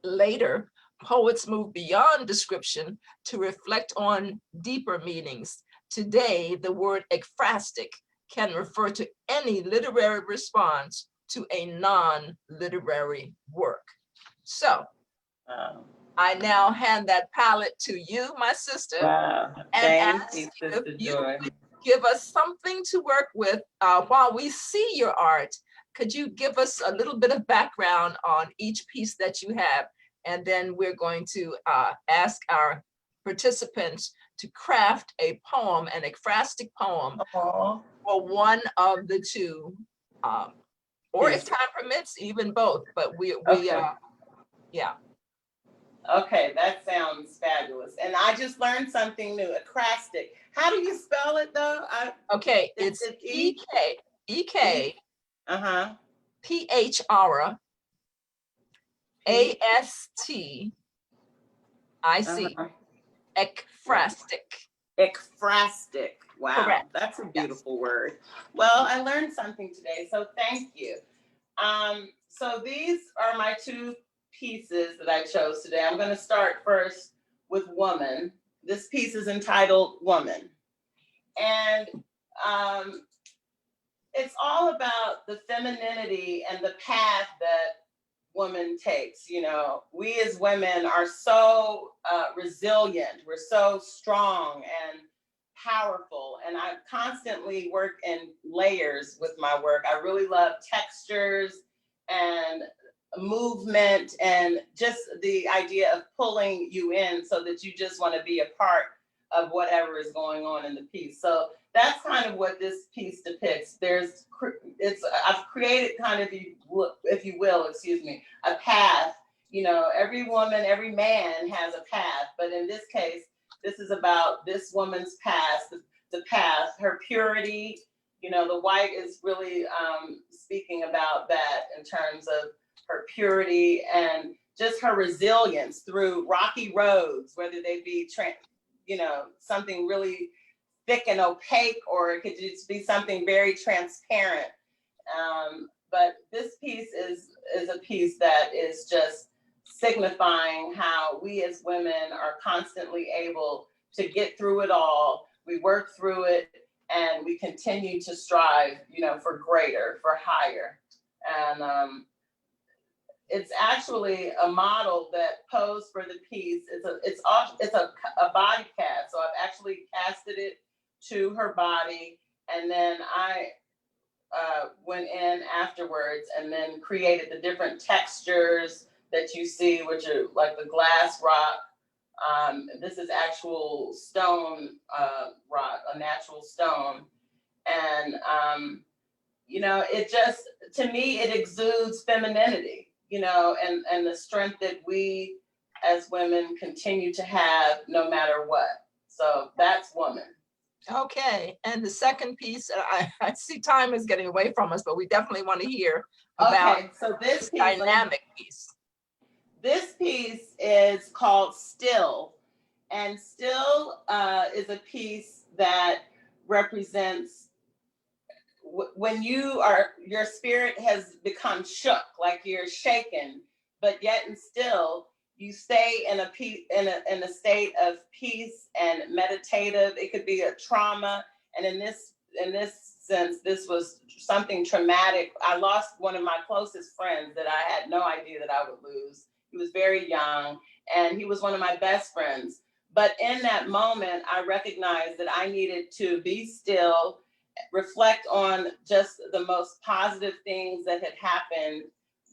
Later, poets moved beyond description to reflect on deeper meanings. Today, the word ekphrastic can refer to any literary response to a non-literary work. So, I now hand that palette to you, my sister, Wow. and Thank you, ask if Sister you Joy. could give us something to work with while we see your art. Could you give us a little bit of background on each piece that you have? And then we're going to ask our participants to craft a poem, an ekphrastic poem, Aw. for one of the two, or if time permits, even both. But Okay. yeah. Okay, that sounds fabulous. And I just learned something new, ekphrastic. How do you spell it though? Okay, It's it's E- EK Uh-huh. PHR ASTIC, Uh-huh. ekphrastic. Ekphrastic. Wow, Correct. that's a beautiful word. Well, I learned something today, so thank you. So these are my two pieces that I chose today. I'm going to start first with Woman. This piece is entitled Woman. And it's all about the femininity and the path that woman takes. You know, we as women are so resilient. We're so strong and powerful. And I constantly work in layers with my work. I really love textures and movement and just the idea of pulling you in so that you just want to be a part of whatever is going on in the piece. So that's kind of what this piece depicts. I've created kind of, if you will, a path. You know, every woman, every man has a path, but in this case, this is about this woman's past, the path, her purity. You know, the white is really speaking about that in terms of her purity and just her resilience through rocky roads, whether they be, something really thick and opaque, or it could just be something very transparent. But this piece is a piece that is just signifying how we as women are constantly able to get through it all. We work through it and we continue to strive, for greater, for higher. And it's actually a model that posed for the piece. It's a body cast. So I've actually casted it to her body, and then I went in afterwards and then created the different textures that you see, which are like the glass rock. This is actual stone rock, a natural stone. And, it just, to me, it exudes femininity, and the strength that we as women continue to have no matter what. So that's Woman. Okay, and the second piece, I see time is getting away from us, but we definitely want to hear about so this piece, dynamic piece. This piece is called Still, and Still is a piece that represents when your spirit has become shook, like you're shaken, but yet and still you stay in a state of peace and meditative. It could be a trauma, and in this sense, this was something traumatic. I lost one of my closest friends that I had no idea that I would lose. He was very young, and he was one of my best friends. But in that moment, I recognized that I needed to be still, reflect on just the most positive things that had happened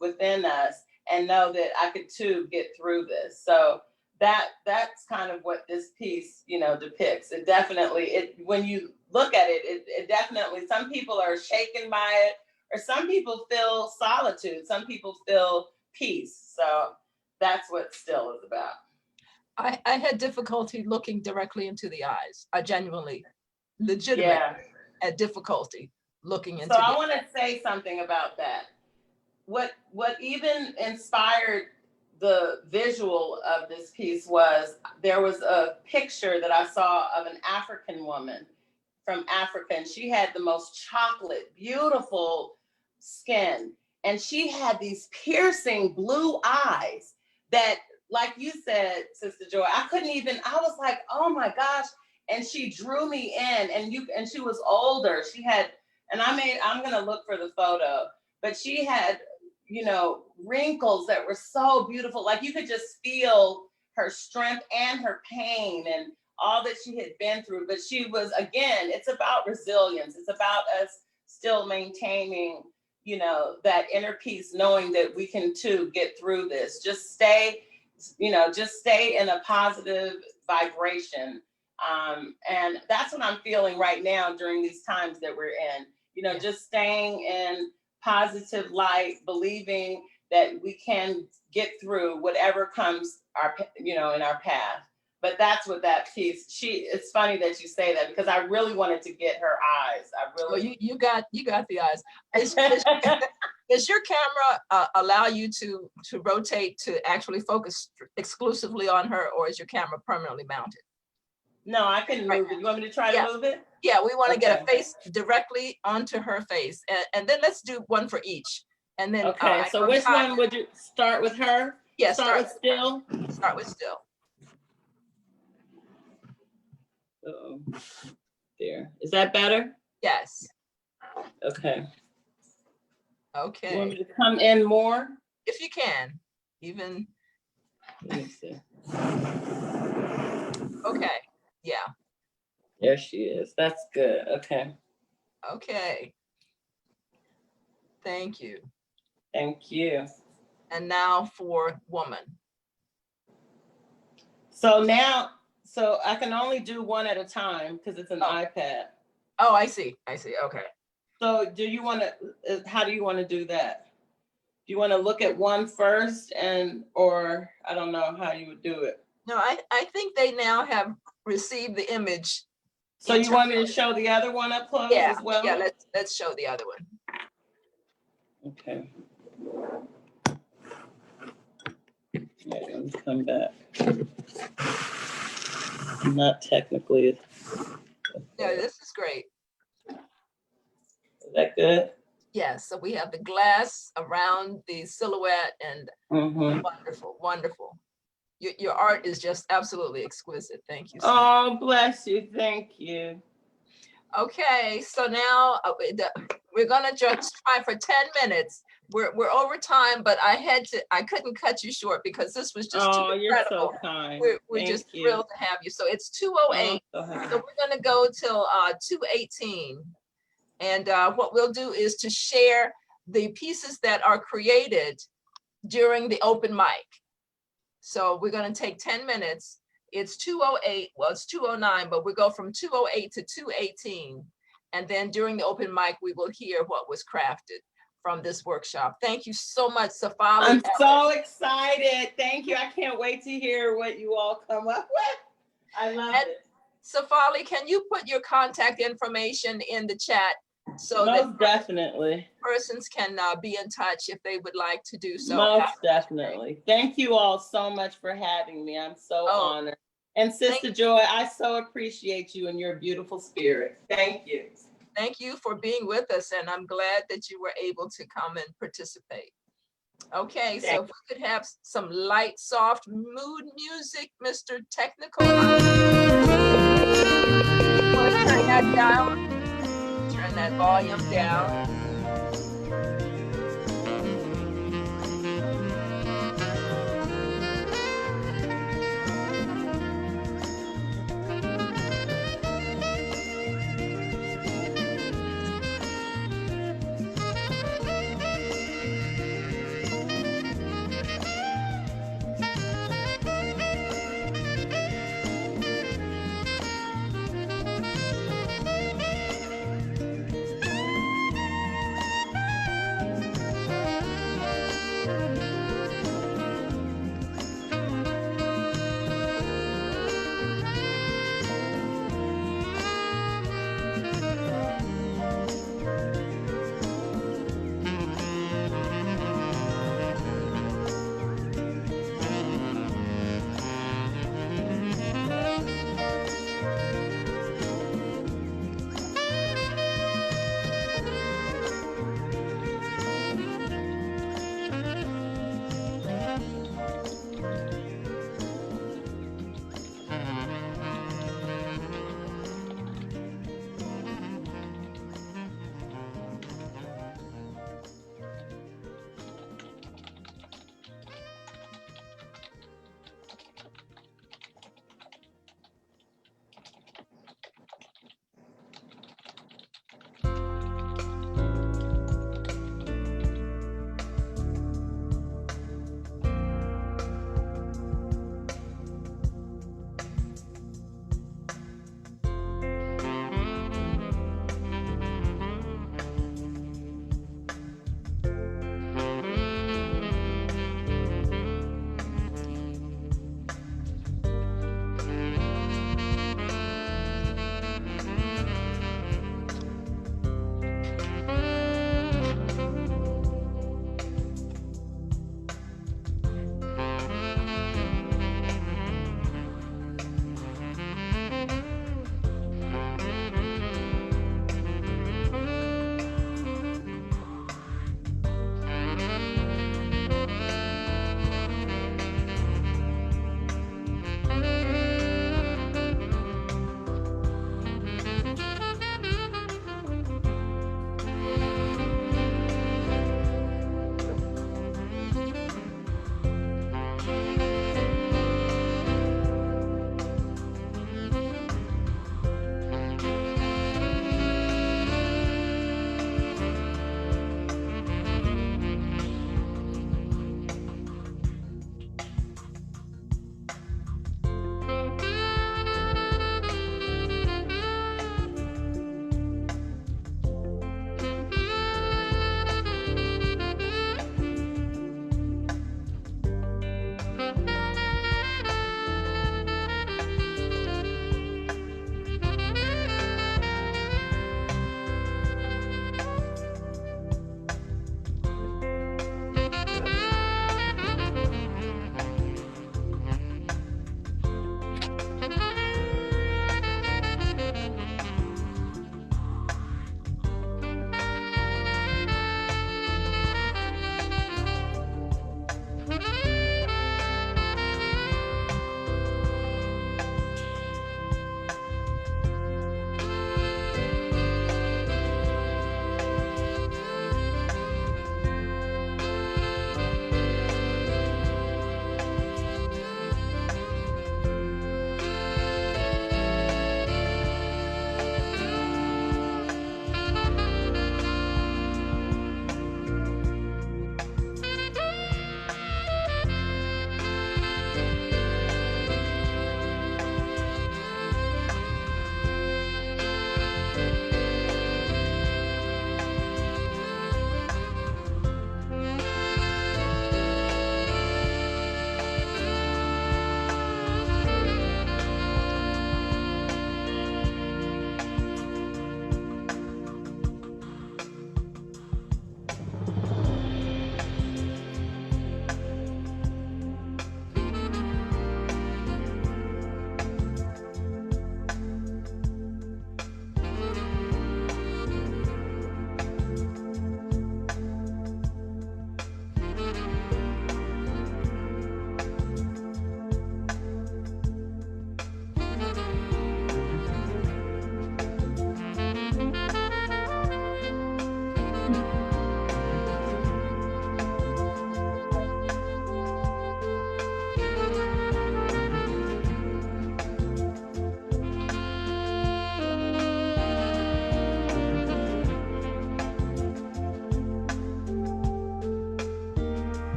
within us, and know that I could too get through this. So that's kind of what this piece, depicts. It definitely, when you look at it, it definitely, some people are shaken by it, or some people feel solitude, some people feel peace. So that's what Still is about. I had difficulty looking directly into the eyes. I genuinely, legitimately Yeah. had difficulty looking into So the I want to say something about that. What even inspired the visual of this piece was there was a picture that I saw of an African woman from Africa, and she had the most chocolate, beautiful skin. And she had these piercing blue eyes that, like you said, Sister Joy, I was like, oh my gosh. And she drew me in, and she was older. She had, I'm gonna look for the photo, but she had, wrinkles that were so beautiful. Like you could just feel her strength and her pain and all that she had been through. But she was, again, it's about resilience. It's about us still maintaining, that inner peace, knowing that we can too get through this. Just stay in a positive vibration. And that's what I'm feeling right now during these times that we're in, just staying in positive light, believing that we can get through whatever comes in our path. But that's what that piece, it's funny that you say that, because I really wanted to get her eyes. Well, you got the eyes. Does your camera allow you to rotate to actually focus exclusively on her, or is your camera permanently mounted? No, I can move it. You want me to try to move it? Yeah, we want to get a Okay. face directly onto her face. And then let's do one for each. And then Okay, so which one would you start with her? Yeah, Start with Still? Start with Still. Uh-oh. There. Is that better? Yes. Okay. Okay. You want me to come in more? If you can, even. Let me see. Okay. Yeah. There she is. That's good. Okay. Okay. Thank you. Thank you. And now for Woman. So I can only do one at a time because it's an iPad. Oh, I see. Okay. So how do you want to do that? Do you want to look at one first or I don't know how you would do it. No, I think they now have received the image. So you want me to show the other one up close as well? Yeah, let's show the other one. Okay. Yeah, let me come back. Not technically. Yeah, this is great. Is that good? Yes, so we have the glass around the silhouette and wonderful, wonderful. Your art is just absolutely exquisite. Thank you. Oh, bless you. Thank you. Okay, so now we're gonna just try for 10 minutes. We're over time, but I couldn't cut you short because this was just too incredible. You're so kind. We're just thrilled to have you. So it's 2:08. So we're gonna go till 2:18. And what we'll do is to share the pieces that are created during the open mic. So we're gonna take 10 minutes. It's 2:08, well, it's 2:09, but we go from 2:08 to 2:18. And then during the open mic, we will hear what was crafted from this workshop. Thank you so much, Safali. I'm so excited. Thank you. I can't wait to hear what you all come up with. I love it. Safali, can you put your contact information in the chat so Most definitely persons can be in touch if they would like to do so? Most definitely. Thank you all so much for having me. I'm so honored. And Sister Joy, I so appreciate you and your beautiful spirit. Thank you. Thank you for being with us, and I'm glad that you were able to come and participate. Okay, so if we could have some light, soft mood music, Mr. Technical. Want to turn that down? Turn that volume down.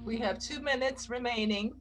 We have 2 minutes remaining.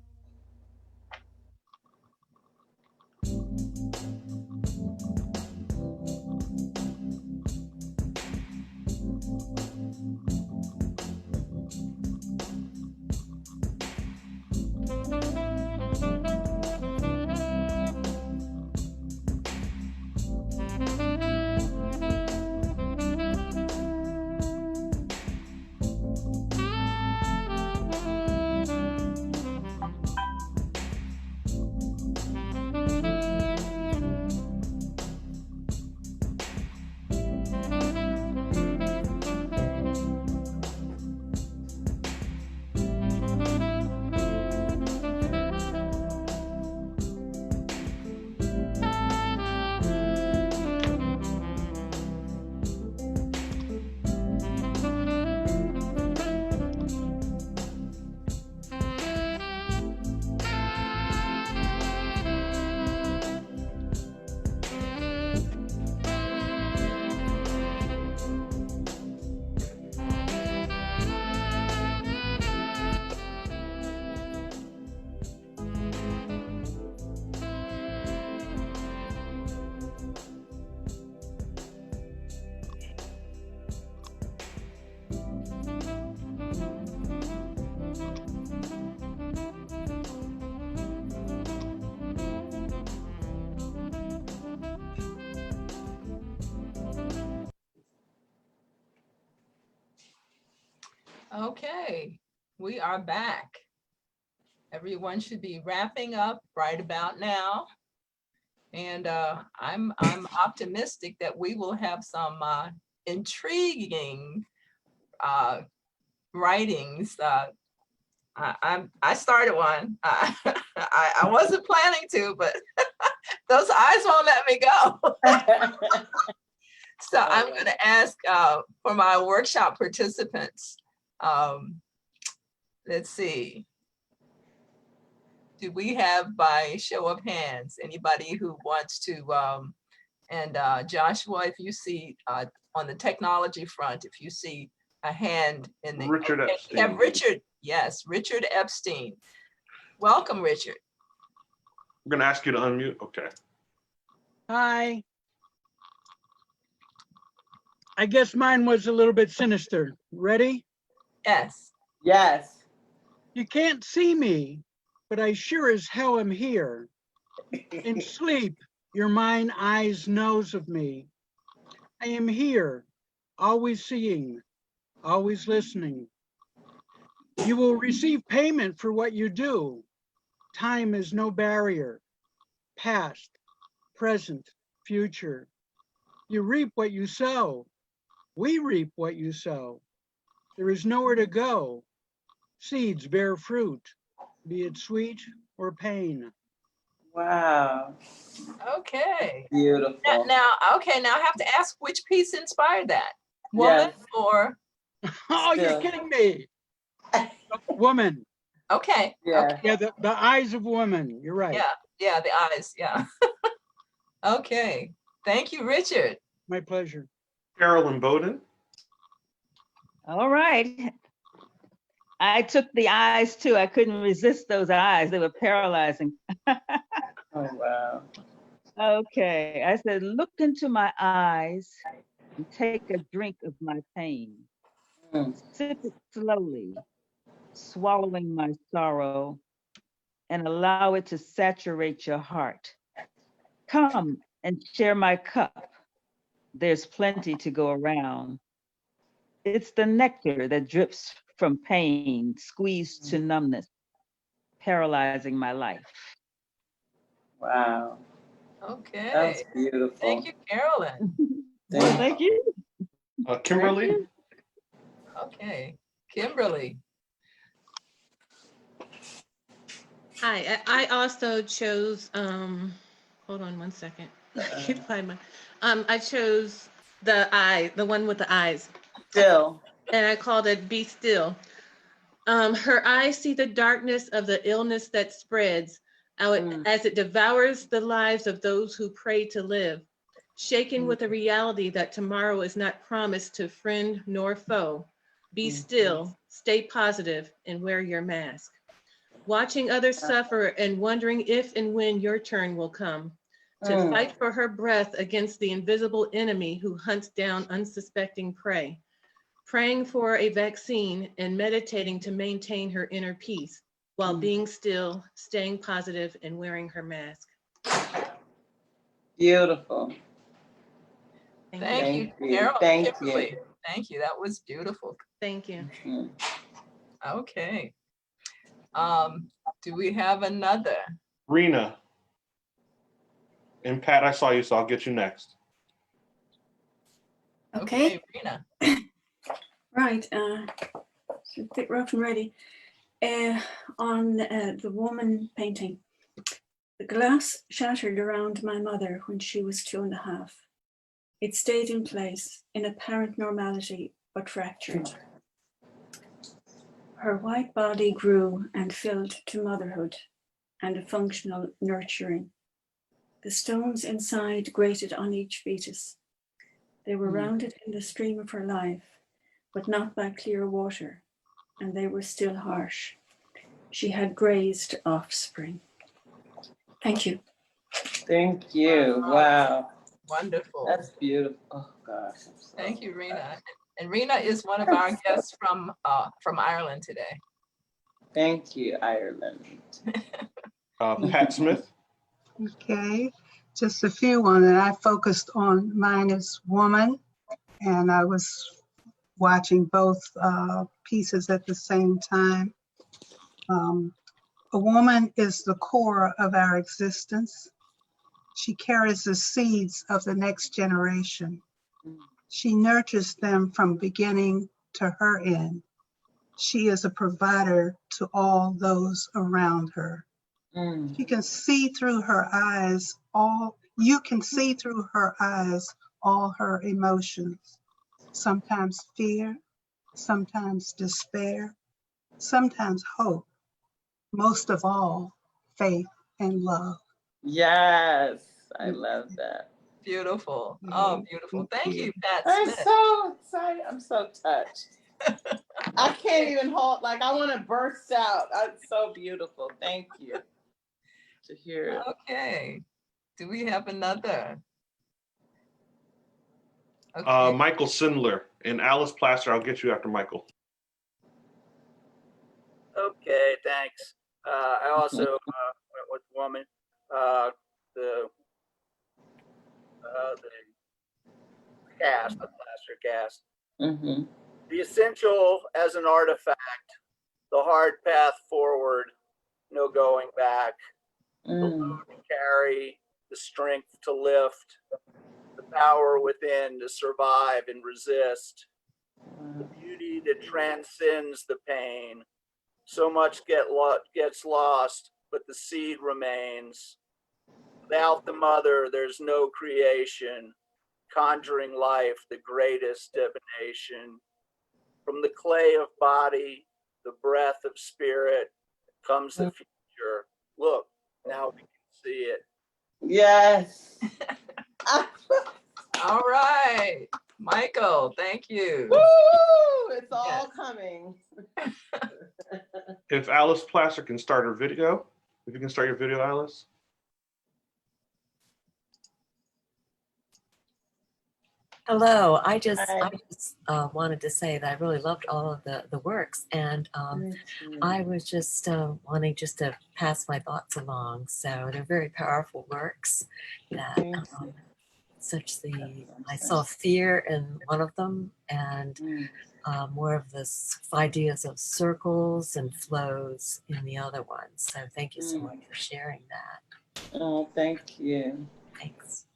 Okay, we are back. Everyone should be wrapping up right about now. And I'm optimistic that we will have some intriguing writings. I started one. I wasn't planning to, but those eyes won't let me go. So I'm going to ask for my workshop participants. Let's see. Do we have, by show of hands, anybody who wants to, and Joshua, if you see on the technology front, if you see a hand in the— Richard okay, we have Epstein. Richard, yes, Richard Epstein. Welcome, Richard. I'm gonna ask you to unmute. Okay. Hi. I guess mine was a little bit sinister. Ready? Yes. Yes. You can't see me, but I sure as hell am here. In sleep, your mind, eyes, knows of me. I am here, always seeing, always listening. You will receive payment for what you do. Time is no barrier. Past, present, future. You reap what you sow. We reap what you sow. There is nowhere to go. Seeds bear fruit, be it sweet or pain. Wow. Okay. Beautiful. Now, okay, now I have to ask which piece inspired that? Woman Yes. or? Oh, you're Still. kidding me. Woman. Okay. Yeah. Okay. Yeah, the eyes of woman. You're right. Yeah, the eyes, yeah. Okay, thank you, Richard. My pleasure. Carolyn Bowden. All right. I took the eyes too. I couldn't resist those eyes. They were paralyzing. Oh, wow. Okay. I said, look into my eyes and take a drink of my pain. Mm. Sip it slowly, swallowing my sorrow, and allow it to saturate your heart. Come and share my cup. There's plenty to go around. It's the nectar that drips from pain, squeezed to numbness, paralyzing my life. Wow. Okay. That's beautiful. Thank you, Carolyn. Well, thank you. Kimberly? Thank you. Okay, Kimberly. Hi, I also chose, hold on one second. I can't find my, I chose the one with the eyes, Still. and I called it Be Still. Her eyes see the darkness of the illness that spreads out as it devours the lives of those who pray to live, shaken with the reality that tomorrow is not promised to friend nor foe. Be still, stay positive, and wear your mask. Watching others suffer and wondering if and when your turn will come. To fight for her breath against the invisible enemy who hunts down unsuspecting prey. Praying for a vaccine and meditating to maintain her inner peace while being still, staying positive, and wearing her mask. Beautiful. Thank you, Carolyn. Thank Kimberly. you. Thank you. That was beautiful. Thank you. Okay. Do we have another? Rena. And Pat, I saw you, so I'll get you next. Okay. Rena. Right. So thick, rough, and ready. On the woman painting, the glass shattered around my mother when she was 2.5. It stayed in place in apparent normality, but fractured. Her white body grew and filled to motherhood and a functional nurturing. The stones inside grated on each fetus. They were rounded in the stream of her life, but not by clear water, and they were still harsh. She had grazed offspring. Thank you. Thank you. Wow. Wonderful. That's beautiful. Oh gosh. Thank you, Rena. And Rena is one of our guests from Ireland today. Thank you, Ireland. Pat Smith. Okay, just a few on it. I focused on mine as woman, and I was watching both pieces at the same time. A woman is the core of our existence. She carries the seeds of the next generation. She nurtures them from beginning to her end. She is a provider to all those around her. You can see through her eyes all her emotions. Sometimes fear, sometimes despair, sometimes hope, most of all, faith and love. Yes, I love that. Beautiful. Oh, beautiful. Thank you, Pat I'm Smith. so excited. I'm so touched. I can't even hold, like, I want to burst out. It's so beautiful. Thank you to hear it. Okay. Do we have another? Okay. Michael Sindler and Alice Plaster. I'll get you after Michael. Okay, thanks. I also went with woman. The cast, the plaster cast. The essential as an artifact, the hard path forward, no going back, the load to carry, the strength to lift, the power within to survive and resist, the beauty that transcends the pain. So much gets lost, but the seed remains. Without the mother, there's no creation, conjuring life, the greatest divination. From the clay of body, the breath of spirit, comes the future. Look, now we can see it. Yes. All right. Michael, thank you. Woo! It's all Yes. coming. If Alice Placer can start her video, if you can start your video, Alice. Hello, I just Hi. wanted to say that I really loved all of the works, and I was just wanting just to pass my thoughts along. So they're very powerful works. That I saw fear in one of them, and more of this ideas of circles and flows in the other one. So thank you so much for sharing that. Oh, thank you. Thanks.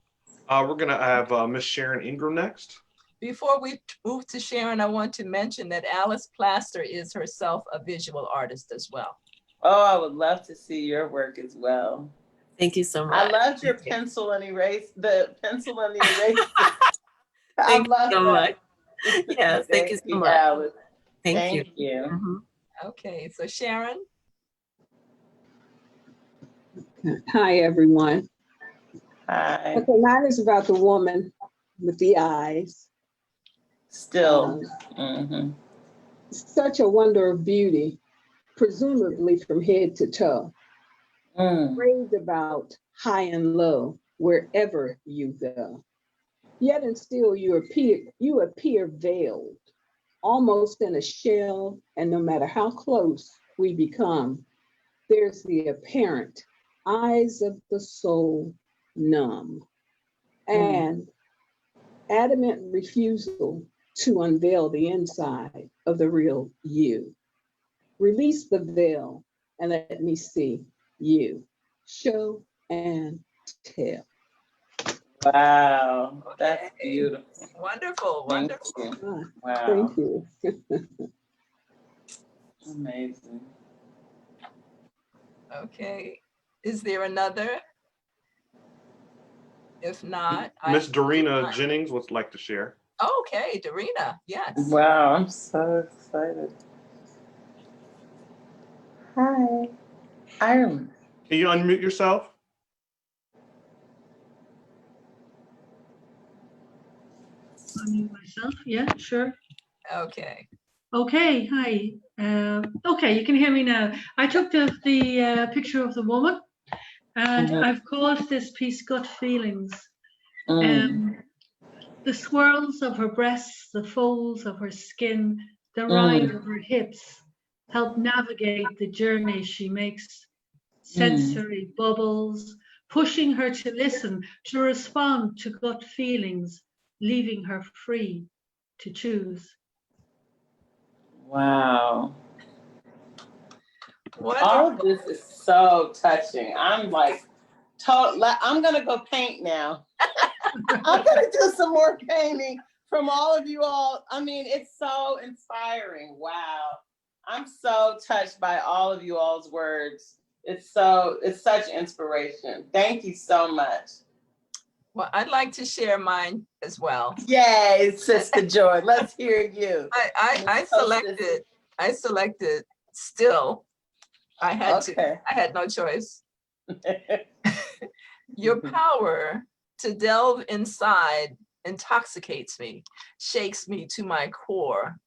We're gonna have Miss Sharon Ingram next. Before we move to Sharon, I want to mention that Alice Plaster is herself a visual artist as well. Oh, I would love to see your work as well. Thank you so much. I loved your pencil and erase, the pencil and the erase. Thank you so much. Yes, thank you so much. Alice. Thank you. you. Mhm. Okay, so Sharon. Hi, everyone. Hi. Okay, mine is about the woman with the eyes. Still. Such a wonder of beauty, presumably from head to toe. Raved about high and low, wherever you go. Yet and still you appear veiled, almost in a shell, and no matter how close we become, there's the apparent eyes of the soul numb, and adamant refusal to unveil the inside of the real you. Release the veil and let me see you. Show and tell. Wow, that's beautiful. Wonderful, Thank wonderful. you. Wow. Thank you. Amazing. Okay, is there another? If not, Miss Dorina Jennings would like to share. Okay, Dorina, yes. Wow, I'm so excited. Hi, Ireland. Can you unmute yourself? Unmute myself, yeah, sure. Okay. Okay, hi. Okay, you can hear me now. I took the picture of the woman, and I've called this piece Gut Feelings. The swirls of her breasts, the folds of her skin, the ride of her hips help navigate the journey she makes. Sensory bubbles, pushing her to listen, to respond to gut feelings, leaving her free to choose. Wow. Wonderful. All of this is so touching. I'm like, I'm gonna go paint now. I'm gonna do some more painting from all of you all. I mean, it's so inspiring. Wow. I'm so touched by all of you all's words. It's such inspiration. Thank you so much. Well, I'd like to share mine as well. Yay, Sister Joy. Let's hear you. I selected Still. I had no choice. Your power to delve inside intoxicates me, shakes me to my core.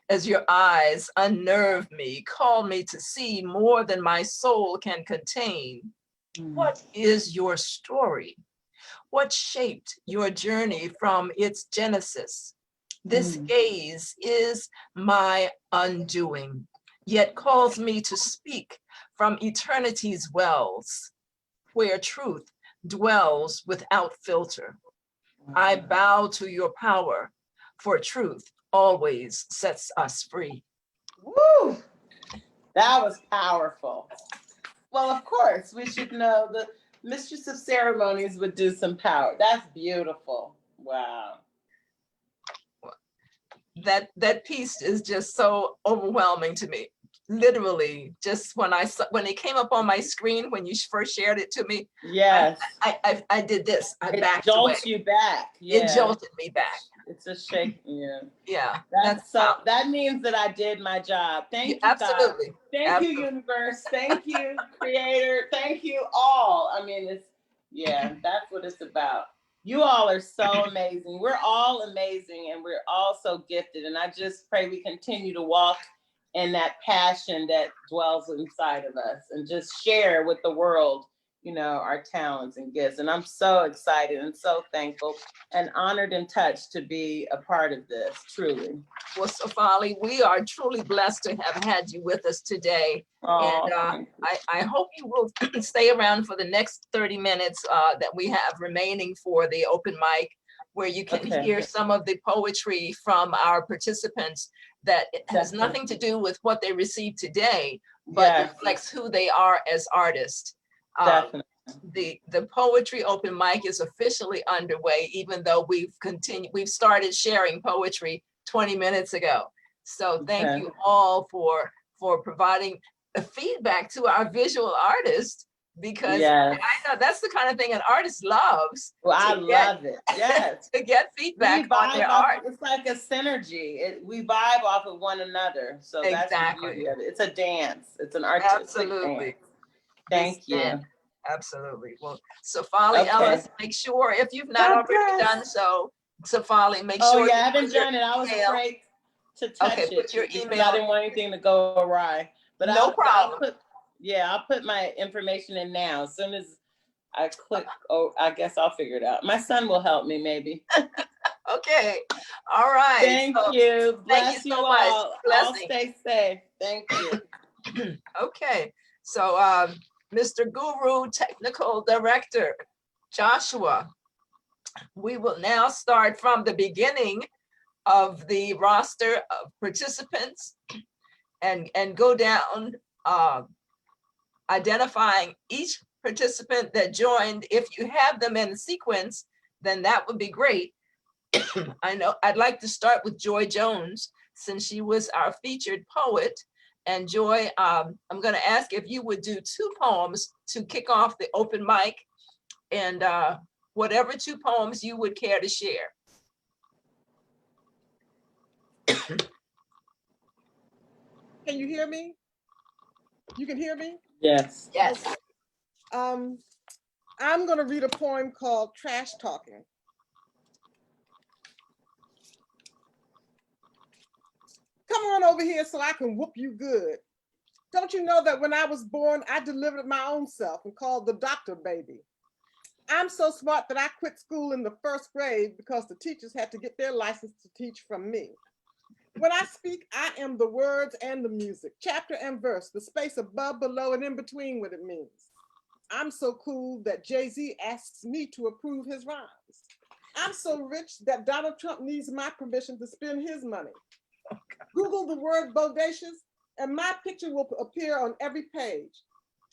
As your eyes unnerve me, call me to see more than my soul can contain. What is your story? What shaped your journey from its genesis? This gaze is my undoing, yet calls me to speak from eternity's wells, where truth dwells without filter. I bow to your power, for truth always sets us free. Woo! That was powerful. Well, of course, we should know the Mistress of Ceremonies would do some power. That's beautiful. Wow. That piece is just so overwhelming to me. Literally, just when it came up on my screen, when you first shared it to me, yes, I did this. I backed away. away. It jolts you back. Yeah. It jolted me back. It's a shake. Yeah. Yeah. That means that I did my job. Thank you. Absolutely. God. Thank you, universe. Thank you, creator. Thank you all. I mean, that's what it's about. You all are so amazing. We're all amazing and we're all so gifted. And I just pray we continue to walk in that passion that dwells inside of us and just share with the world, you know, our talents and gifts. And I'm so excited and so thankful and honored and touched to be a part of this, truly. Well, Safali, we are truly blessed to have had you with us today. Oh, And I hope you will stay around for the next 30 minutes that we have remaining for the open mic, where you can Okay. hear some of the poetry from our participants that has Definitely. nothing to do with what they received today, but Yes. reflects who they are as artists. Definitely. The poetry open mic is officially underway, even though we've started sharing poetry 20 minutes ago. So thank Okay. you all for providing the feedback to our visual artists, because Yes. I know that's the kind of thing an artist loves. Well, I to get- love it. Yes. to get We feedback on vibe their off, art. it's like a synergy. We vibe off of one another. So that's the Exactly. beauty of it. It's a dance. It's an artistic Absolutely. dance. Thank you. And absolutely. Well, Safali Okay. Ellis, make sure if you've not God already bless. done so, Safali, make Oh sure yeah, I you haven't put your done it. I was email. afraid to touch Okay, it put your because email. I didn't want anything to go awry. But No I'll problem. I'll put my information in now. As soon as I click, oh, I guess I'll figure it out. My son will help me maybe. Okay. All right. Thank So, you. Bless thank you you so much. all. All Blessing. stay safe. Thank you. Okay. So, Mr. Guru, Technical Director, Joshua, we will now start from the beginning of the roster of participants and go down, identifying each participant that joined. If you have them in sequence, then that would be great. I know I'd like to start with Joy Jones, since she was our featured poet. And Joy, I'm going to ask if you would do 2 poems to kick off the open mic, and whatever 2 poems you would care to share. Can you hear me? You can hear me? Yes. Yes. I'm going to read a poem called Trash Talking. Come on over here so I can whoop you good. Don't you know that when I was born, I delivered my own self and called the doctor baby? I'm so smart that I quit school in the 1st grade because the teachers had to get their license to teach from me. When I speak, I am the words and the music, chapter and verse, the space above, below, and in between what it means. I'm so cool that Jay-Z asks me to approve his rhymes. I'm so rich that Donald Trump needs my permission to spend his money. Google the word bodacious and my picture will appear on every page.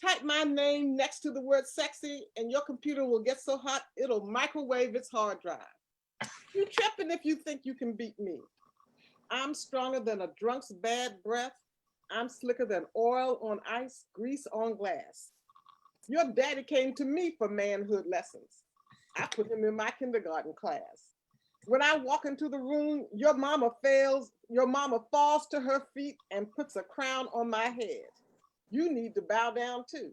Type my name next to the word sexy and your computer will get so hot, it'll microwave its hard drive. You tripping if you think you can beat me. I'm stronger than a drunk's bad breath. I'm slicker than oil on ice, grease on glass. Your daddy came to me for manhood lessons. I put him in my kindergarten class. When I walk into the room, your mama falls to her feet and puts a crown on my head. You need to bow down too.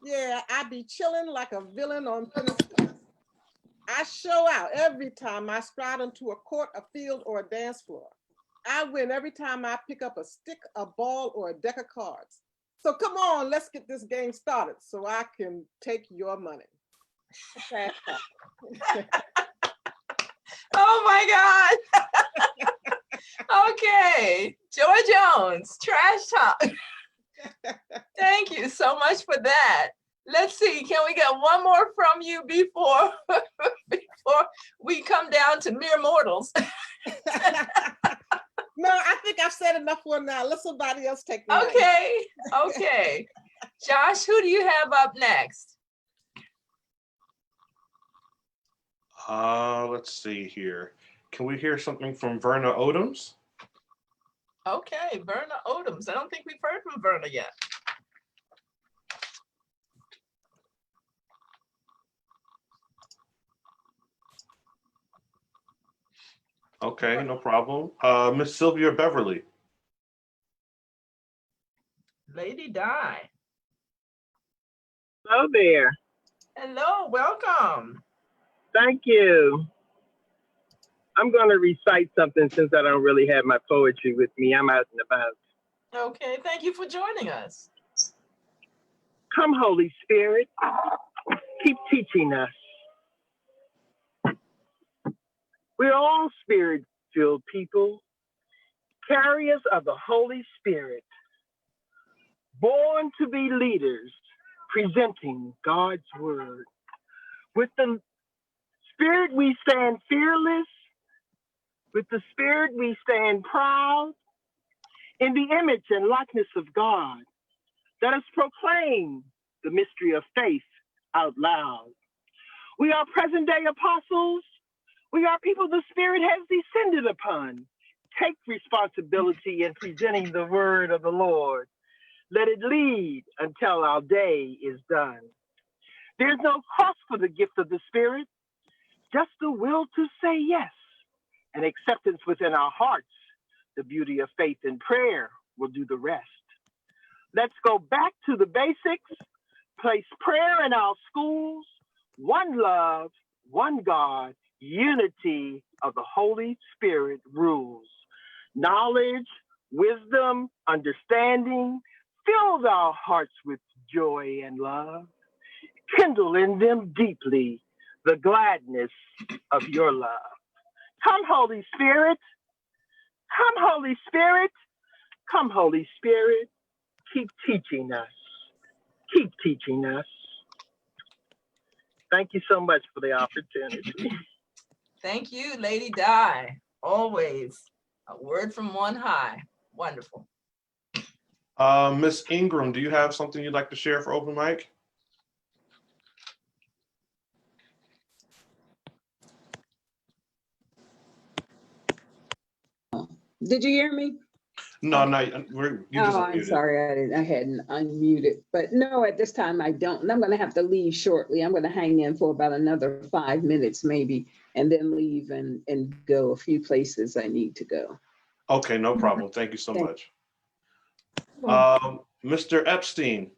Yeah, I be chilling like a villain on Tennessee. I show out every time I stride onto a court, a field, or a dance floor. I win every time I pick up a stick, a ball, or a deck of cards. So come on, let's get this game started so I can take your money. Oh my God. Okay, Joy Jones, Trash Talk. Thank you so much for that. Let's see, can we get one more from you before we come down to mere mortals? No, I think I've said enough for now. Let somebody else take me. Okay, okay. Josh, who do you have up next? Let's see here. Can we hear something from Verna Odoms? Okay, Verna Odoms. I don't think we've heard from Verna yet. Okay, no problem. Miss Sylvia Beverly. Lady Di. Hello there. Hello, welcome. Thank you. I'm going to recite something since I don't really have my poetry with me. I'm out and about. Okay, thank you for joining us. Come, Holy Spirit, keep teaching us. We're all spirit-filled people, carriers of the Holy Spirit, born to be leaders, presenting God's word. With the Spirit, we stand fearless. With the Spirit, we stand proud. In the image and likeness of God, let us proclaim the mystery of faith out loud. We are present-day apostles. We are people the Spirit has descended upon. Take responsibility in presenting the word of the Lord. Let it lead until our day is done. There's no cost for the gift of the Spirit, just the will to say yes, and acceptance within our hearts. The beauty of faith and prayer will do the rest. Let's go back to the basics, place prayer in our schools, one love, one God, unity of the Holy Spirit rules. Knowledge, wisdom, understanding, fill our hearts with joy and love. Kindle in them deeply the gladness of your love. Come, Holy Spirit. Come, Holy Spirit. Come, Holy Spirit. Keep teaching us. Keep teaching us. Thank you so much for the opportunity. Thank you, Lady Di. Always a word from on high. Wonderful. Miss Ingram, do you have something you'd like to share for open mic? Did you hear me? No, no, you're just I'm unmuted. sorry, I hadn't unmuted. But no, at this time I don't. And I'm going to have to leave shortly. I'm going to hang in for about another 5 minutes maybe, and then leave and go a few places I need to go. Okay, no problem. Thank you so much. Mr. Epstein.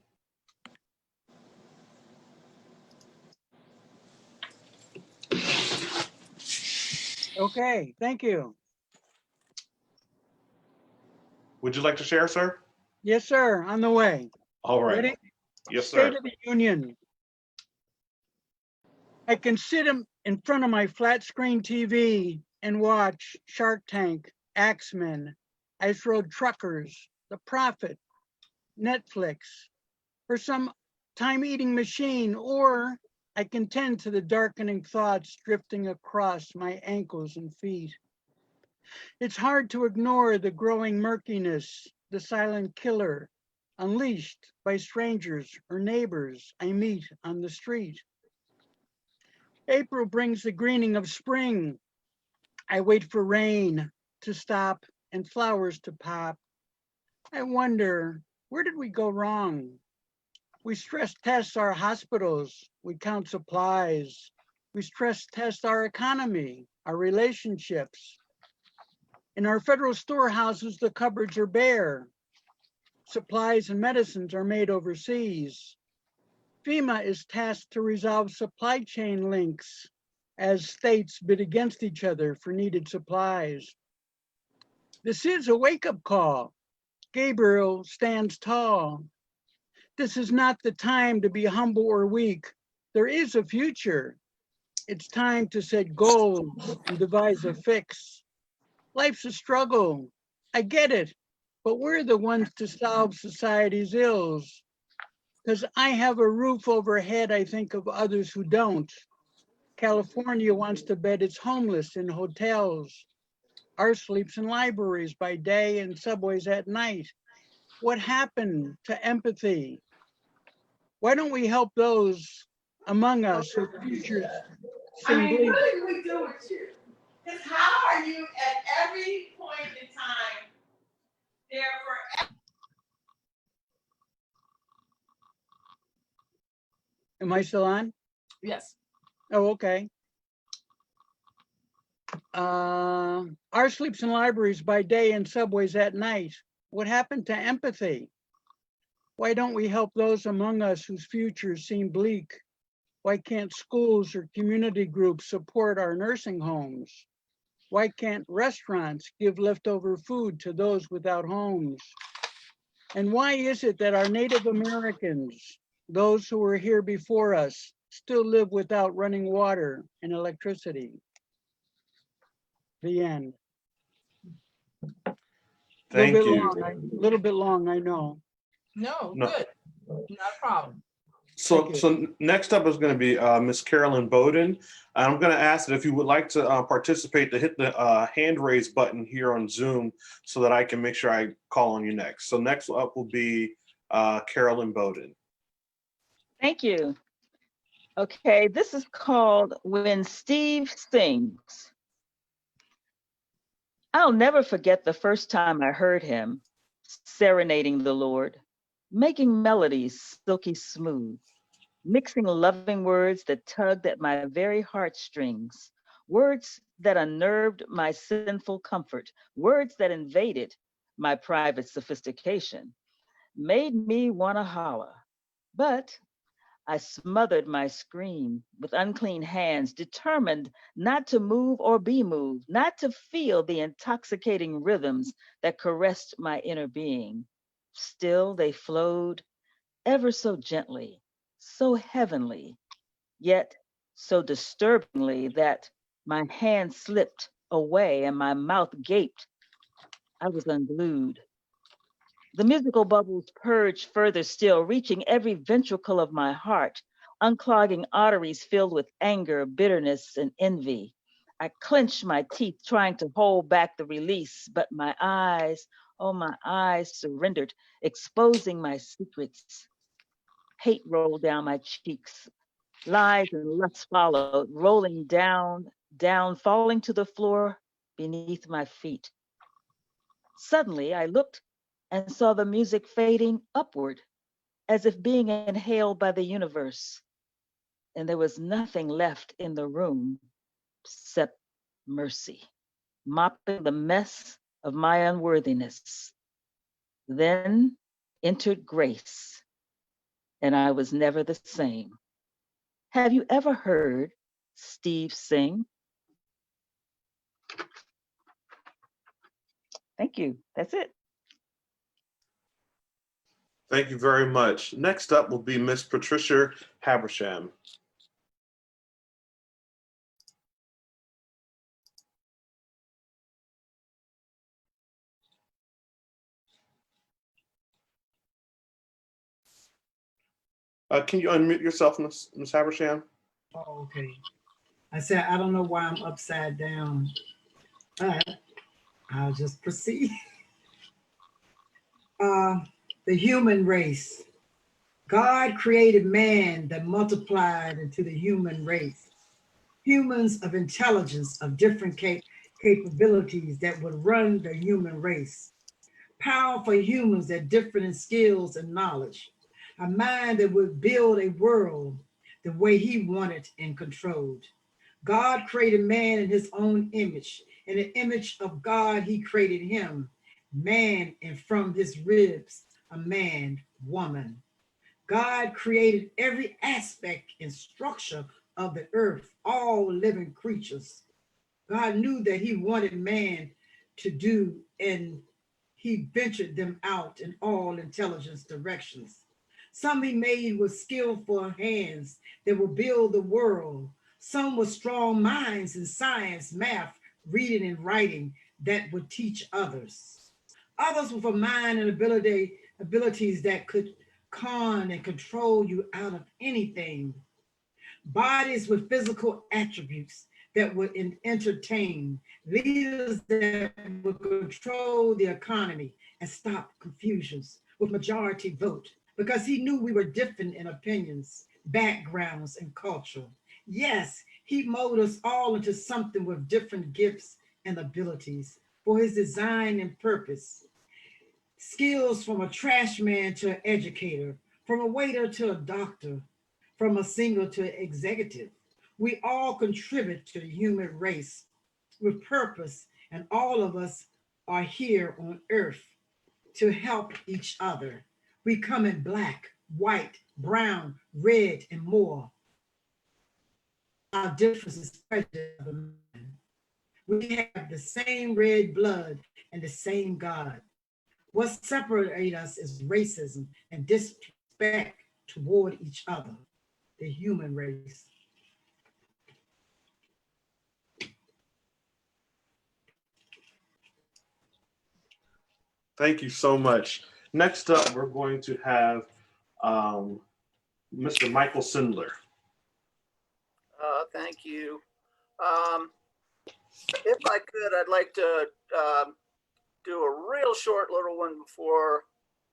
Okay, thank you. Would you like to share, sir? Yes, sir, on the way. All right. Ready? Yes, State sir. of the Union. I can sit in front of my flat screen TV and watch Shark Tank, Axemen, Ice Road Truckers, The Prophet, Netflix, or some time-eating machine, or I can tend to the darkening thoughts drifting across my ankles and feet. It's hard to ignore the growing murkiness, the silent killer, unleashed by strangers or neighbors I meet on the street. April brings the greening of spring. I wait for rain to stop and flowers to pop. I wonder, where did we go wrong? We stress test our hospitals, we count supplies. We stress test our economy, our relationships. In our federal storehouses, the cupboards are bare. Supplies and medicines are made overseas. FEMA is tasked to resolve supply chain links as states bid against each other for needed supplies. This is a wake-up call. Gabriel stands tall. This is not the time to be humble or weak. There is a future. It's time to set goals and devise a fix. Life's a struggle. I get it, but we're the ones to solve society's ills. Because I have a roof overhead, I think of others who don't. California wants to bed its homeless in hotels. Ours sleeps in libraries by day and subways at night. What happened to empathy? Why don't we help those among us whose futures seem bleak? What did we do with you? Because how are you at every point in time there for? Am I still on? Yes. Oh, okay. Our sleeps in libraries by day and subways at night. What happened to empathy? Why don't we help those among us whose futures seem bleak? Why can't schools or community groups support our nursing homes? Why can't restaurants give leftover food to those without homes? And why is it that our Native Americans, those who were here before us, still live without running water and electricity? The end. Thank you. A little bit long, I know. No, No. good. Not a problem. So next up is going to be Miss Carolyn Bowden. And I'm going to ask that if you would like to participate, to hit the hand raise button here on Zoom so that I can make sure I call on you next. So next up will be Carolyn Bowden. Thank you. Okay, this is called When Steve Sings. I'll never forget the first time I heard him serenading the Lord, making melodies silky smooth, mixing loving words that tugged at my very heartstrings, words that unnerved my sinful comfort, words that invaded my private sophistication, made me want to holler. But I smothered my scream with unclean hands, determined not to move or be moved, not to feel the intoxicating rhythms that caressed my inner being. Still, they flowed ever so gently, so heavenly, yet so disturbingly that my hand slipped away and my mouth gaped. I was unglued. The musical bubbles purged further still, reaching every ventricle of my heart, unclogging arteries filled with anger, bitterness, and envy. I clenched my teeth, trying to hold back the release, but my eyes, oh, my eyes surrendered, exposing my secrets. Hate rolled down my cheeks. Lies and lust followed, rolling down, down, falling to the floor beneath my feet. Suddenly, I looked and saw the music fading upward, as if being inhaled by the universe. And there was nothing left in the room except mercy, mopping the mess of my unworthiness. Then entered grace, and I was never the same. Have you ever heard Steve sing? Thank you. That's it. Thank you very much. Next up will be Miss Patricia Habersham. Can you unmute yourself, Miss Habersham? Oh, okay. I said, I don't know why I'm upside down, but I'll just proceed. The human race. God created man that multiplied into the human race. Humans of intelligence, of different capabilities that would run the human race. Powerful humans that different in skills and knowledge. A mind that would build a world the way he wanted and controlled. God created man in his own image. In the image of God, he created him, man, and from his ribs, a man, woman. God created every aspect and structure of the earth, all living creatures. God knew that he wanted man to do, and he ventured them out in all intelligence directions. Some he made with skillful hands that will build the world. Some with strong minds in science, math, reading, and writing that would teach others. Others with a mind and abilities that could con and control you out of anything. Bodies with physical attributes that would entertain. Leaders that would control the economy and stop confusions with majority vote, because he knew we were different in opinions, backgrounds, and culture. Yes, he molded us all into something with different gifts and abilities for his design and purpose. Skills from a trash man to an educator, from a waiter to a doctor, from a singer to an executive. We all contribute to the human race with purpose, and all of us are here on earth to help each other. We come in black, white, brown, red, and more. our differences prejudice of man. We have the same red blood and the same God. What separates us is racism and disrespect toward each other, the human race. Thank you so much. Next up, we're going to have Mr. Michael Sindler. Thank you. If I could, I'd like to do a real short little one before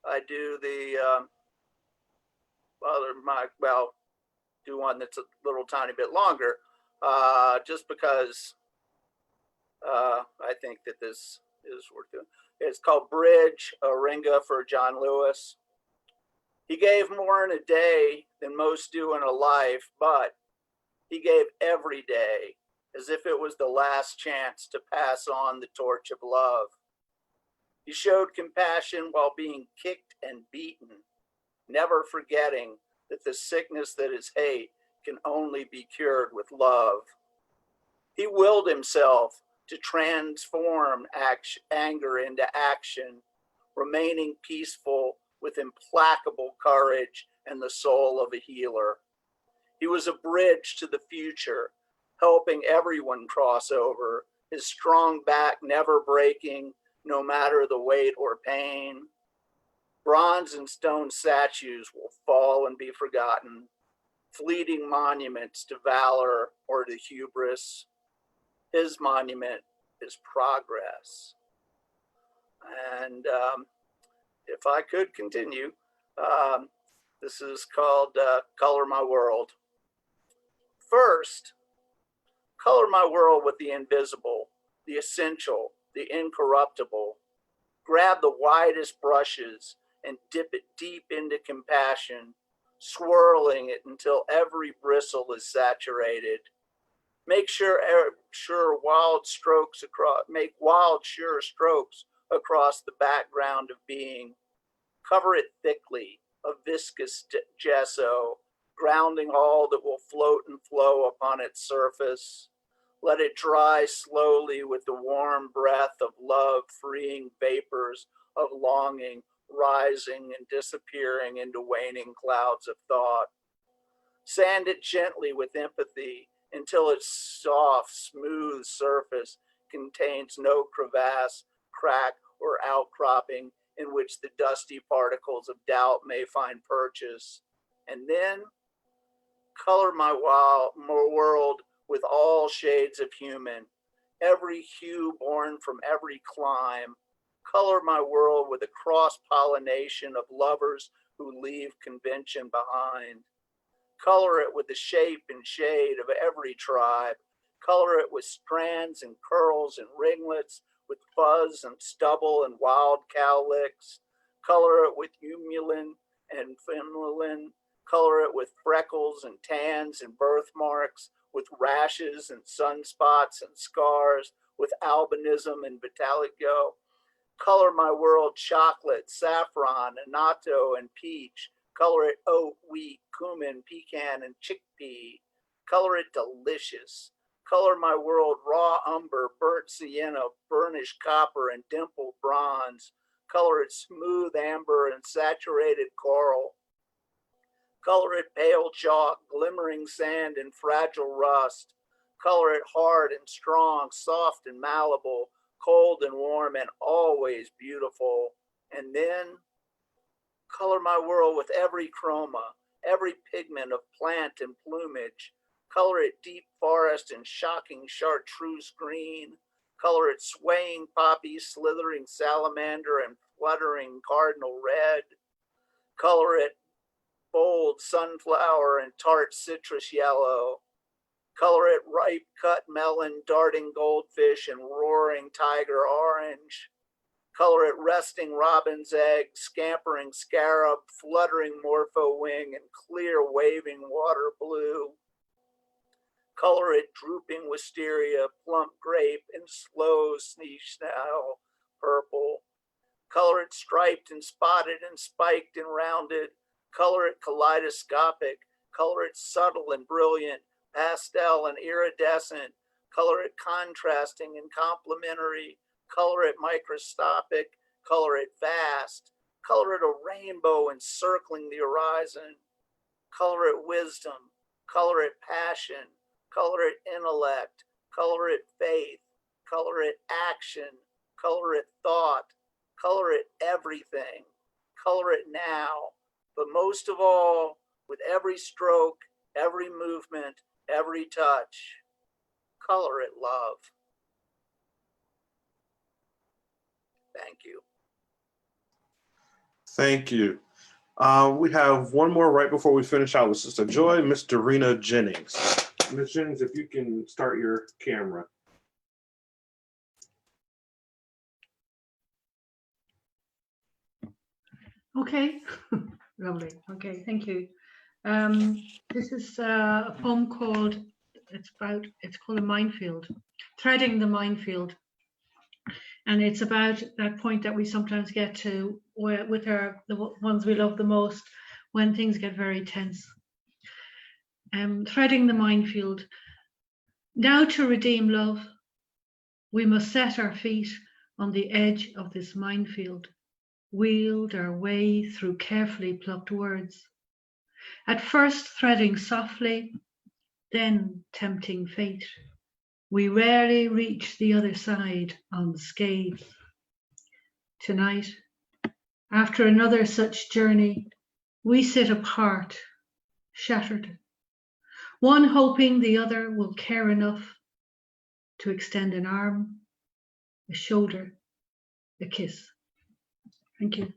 I do the do one that's a little tiny bit longer, just because I think that this is worth doing. It's called Bridge, a Ringa for John Lewis. He gave more in a day than most do in a life, but he gave every day as if it was the last chance to pass on the torch of love. He showed compassion while being kicked and beaten, never forgetting that the sickness that is hate can only be cured with love. He willed himself to transform anger into action, remaining peaceful with implacable courage and the soul of a healer. He was a bridge to the future, helping everyone cross over, his strong back never breaking, no matter the weight or pain. Bronze and stone statues will fall and be forgotten, fleeting monuments to valor or to hubris. His monument is progress. And if I could continue, this is called Color My World. First, color my world with the invisible, the essential, the incorruptible. Grab the widest brushes and dip it deep into compassion, swirling it until every bristle is saturated. Make wild strokes across the background of being. Cover it thickly of viscous gesso, grounding all that will float and flow upon its surface. Let it dry slowly with the warm breath of love, freeing vapors of longing, rising and disappearing into waning clouds of thought. Sand it gently with empathy until its soft, smooth surface contains no crevasse, crack, or outcropping in which the dusty particles of doubt may find purchase. And then color my world with all shades of human, every hue born from every clime. Color my world with a cross-pollination of lovers who leave convention behind. Color it with the shape and shade of every tribe. Color it with strands and curls and ringlets, with fuzz and stubble and wild cowlicks. Color it with humulin and femulin. Color it with freckles and tans and birthmarks, with rashes and sunspots and scars, with albinism and vitiligo. Color my world chocolate, saffron, annatto, and peach. Color it oat, wheat, cumin, pecan, and chickpea. Color it delicious. Color my world raw umber, burnt sienna, burnished copper, and dimpled bronze. Color it smooth amber and saturated coral. Color it pale chalk, glimmering sand, and fragile rust. Color it hard and strong, soft and malleable, cold and warm, and always beautiful. And then color my world with every chroma, every pigment of plant and plumage. Color it deep forest and shocking chartreuse green. Color it swaying poppy, slithering salamander, and fluttering cardinal red. Color it bold sunflower and tart citrus yellow. Color it ripe cut melon, darting goldfish, and roaring tiger orange. Color it resting robin's egg, scampering scarab, fluttering morpho wing, and clear waving water blue. Color it drooping wisteria, plump grape, and slow snee-snow purple. Color it striped and spotted and spiked and rounded. Color it kaleidoscopic. Color it subtle and brilliant, pastel and iridescent, color it contrasting and complementary, color it microscopic, color it vast, color it a rainbow encircling the horizon, color it wisdom, color it passion, color it intellect, color it faith, color it action, color it thought, color it everything, color it now, but most of all, with every stroke, every movement, every touch, color it love. Thank you. Thank you. We have one more right before we finish out with Sister Joy, Miss Dorena Jennings. Miss Jennings, if you can start your camera. Okay, lovely. Okay, thank you. This is a poem called, it's called A Minefield, Threading the Minefield. And it's about that point that we sometimes get to where, with the ones we love the most, when things get very tense. Threading the minefield. Now to redeem love, we must set our feet on the edge of this minefield, wield our way through carefully plucked words. At first threading softly, then tempting fate. We rarely reach the other side unscathed. Tonight, after another such journey, we sit apart, shattered, one hoping the other will care enough to extend an arm, a shoulder, a kiss. Thank you.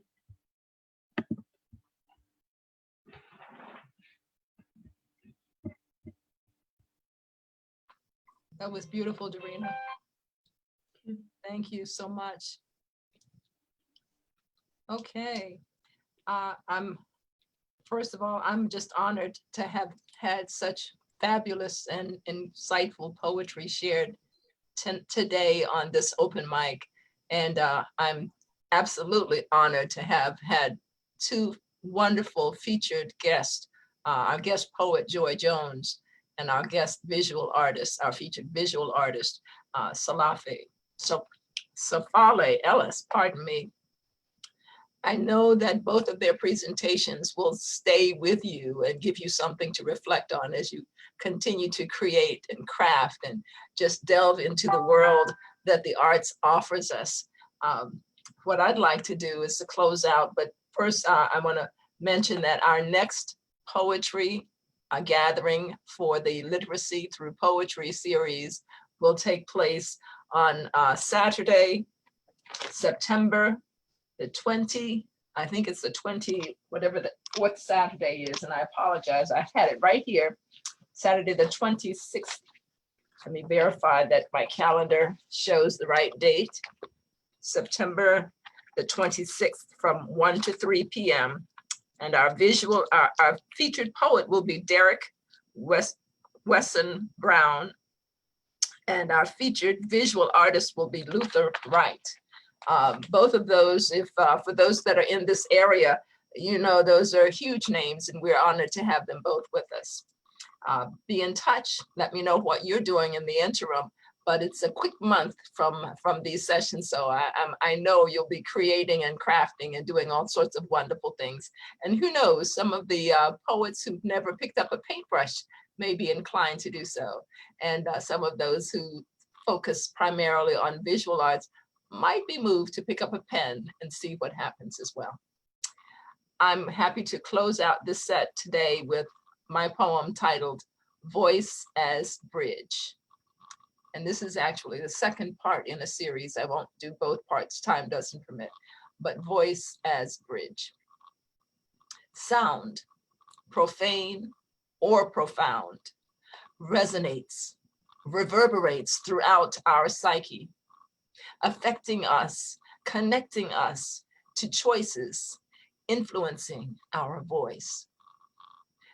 That was beautiful, Dorena. Thank you so much. Okay. First of all, I'm just honored to have had such fabulous and insightful poetry shared today on this open mic. And I'm absolutely honored to have had two wonderful featured guests, our guest poet, Joy Jones, and our guest visual artist, our featured visual artist, Safale Ellis, pardon me. I know that both of their presentations will stay with you and give you something to reflect on as you continue to create and craft and just delve into the world that the arts offers us. What I'd like to do is to close out, but first I want to mention that our next poetry gathering for the Literacy Through Poetry series will take place on Saturday, September the 20, I think it's the 20, whatever the fourth Saturday is, and I apologize, I had it right here, Saturday the 26th. Let me verify that my calendar shows the right date. September the 26th from 1 to 3 p.m. And our featured poet will be Derek Wesson Brown. And our featured visual artist will be Luther Wright. Both of those, if for those that are in this area, you know, those are huge names and we're honored to have them both with us. Be in touch, let me know what you're doing in the interim, but it's a quick month from these sessions. So I know you'll be creating and crafting and doing all sorts of wonderful things. And who knows, some of the poets who've never picked up a paintbrush may be inclined to do so. And some of those who focus primarily on visual arts might be moved to pick up a pen and see what happens as well. I'm happy to close out this set today with my poem titled Voice as Bridge. And this is actually the second part in a series. I won't do both parts, time doesn't permit, but Voice as Bridge. Sound, profane or profound, resonates, reverberates throughout our psyche, affecting us, connecting us to choices, influencing our voice,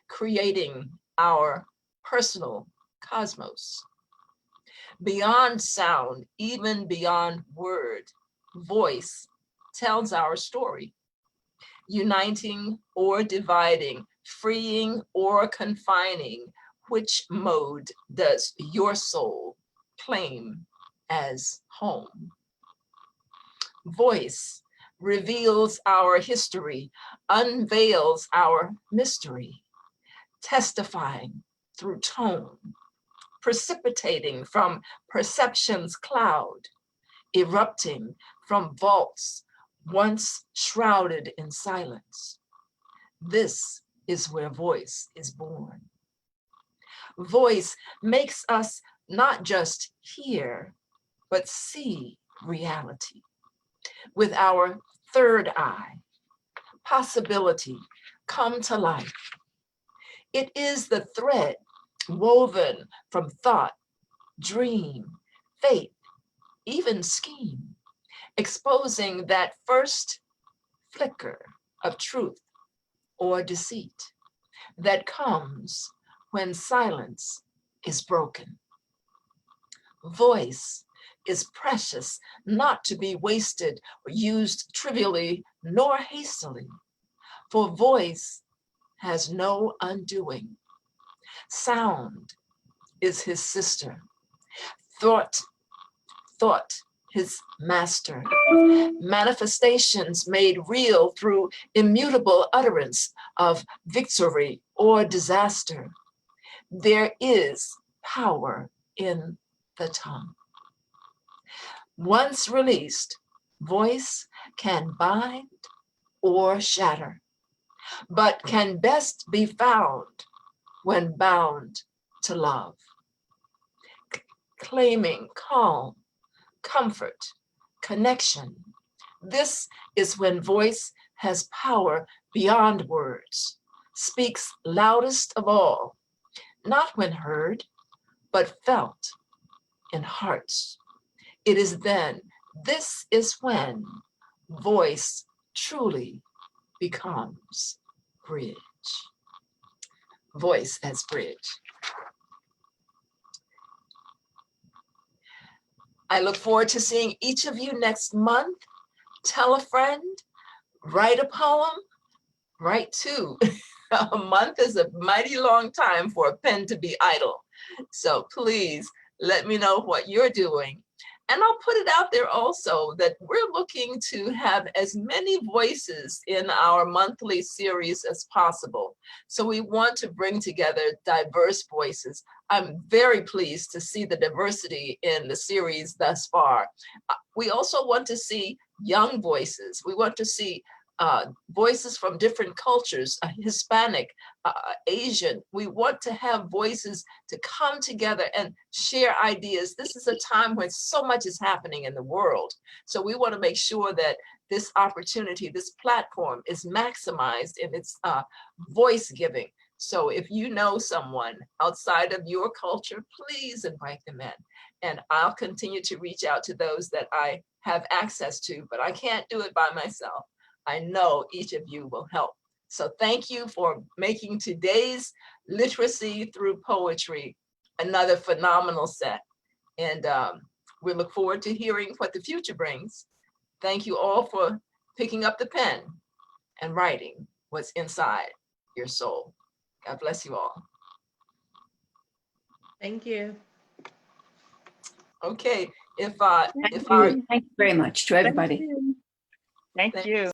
creating our personal cosmos. Beyond sound, even beyond word, voice tells our story, uniting or dividing, freeing or confining, which mode does your soul claim as home? Voice reveals our history, unveils our mystery, testifying through tone, precipitating from perception's cloud, erupting from vaults once shrouded in silence. This is where voice is born. Voice makes us not just hear, but see reality with our third eye, possibility come to life. It is the thread woven from thought, dream, faith, even scheme, exposing that first flicker of truth or deceit that comes when silence is broken. Voice is precious, not to be wasted or used trivially nor hastily, for voice has no undoing. Sound is his sister, thought his master, manifestations made real through immutable utterance of victory or disaster. There is power in the tongue. Once released, voice can bind or shatter, but can best be found when bound to love. Claiming calm, comfort, connection. This is when voice has power beyond words, speaks loudest of all, not when heard, but felt in hearts. It is then, this is when voice truly becomes bridge. Voice as bridge. I look forward to seeing each of you next month. Tell a friend, write a poem, write two. A month is a mighty long time for a pen to be idle. So please let me know what you're doing. And I'll put it out there also that we're looking to have as many voices in our monthly series as possible. So we want to bring together diverse voices. I'm very pleased to see the diversity in the series thus far. We also want to see young voices. We want to see voices from different cultures, Hispanic, Asian. We want to have voices to come together and share ideas. This is a time when so much is happening in the world. So we want to make sure that this opportunity, this platform is maximized in its voice giving. So if you know someone outside of your culture, please invite them in. And I'll continue to reach out to those that I have access to, but I can't do it by myself. I know each of you will help. So thank you for making today's Literacy Through Poetry another phenomenal set. And we look forward to hearing what the future brings. Thank you all for picking up the pen and writing what's inside your soul. God bless you all. Thank you. Okay, Thank you very much to everybody. Thank you.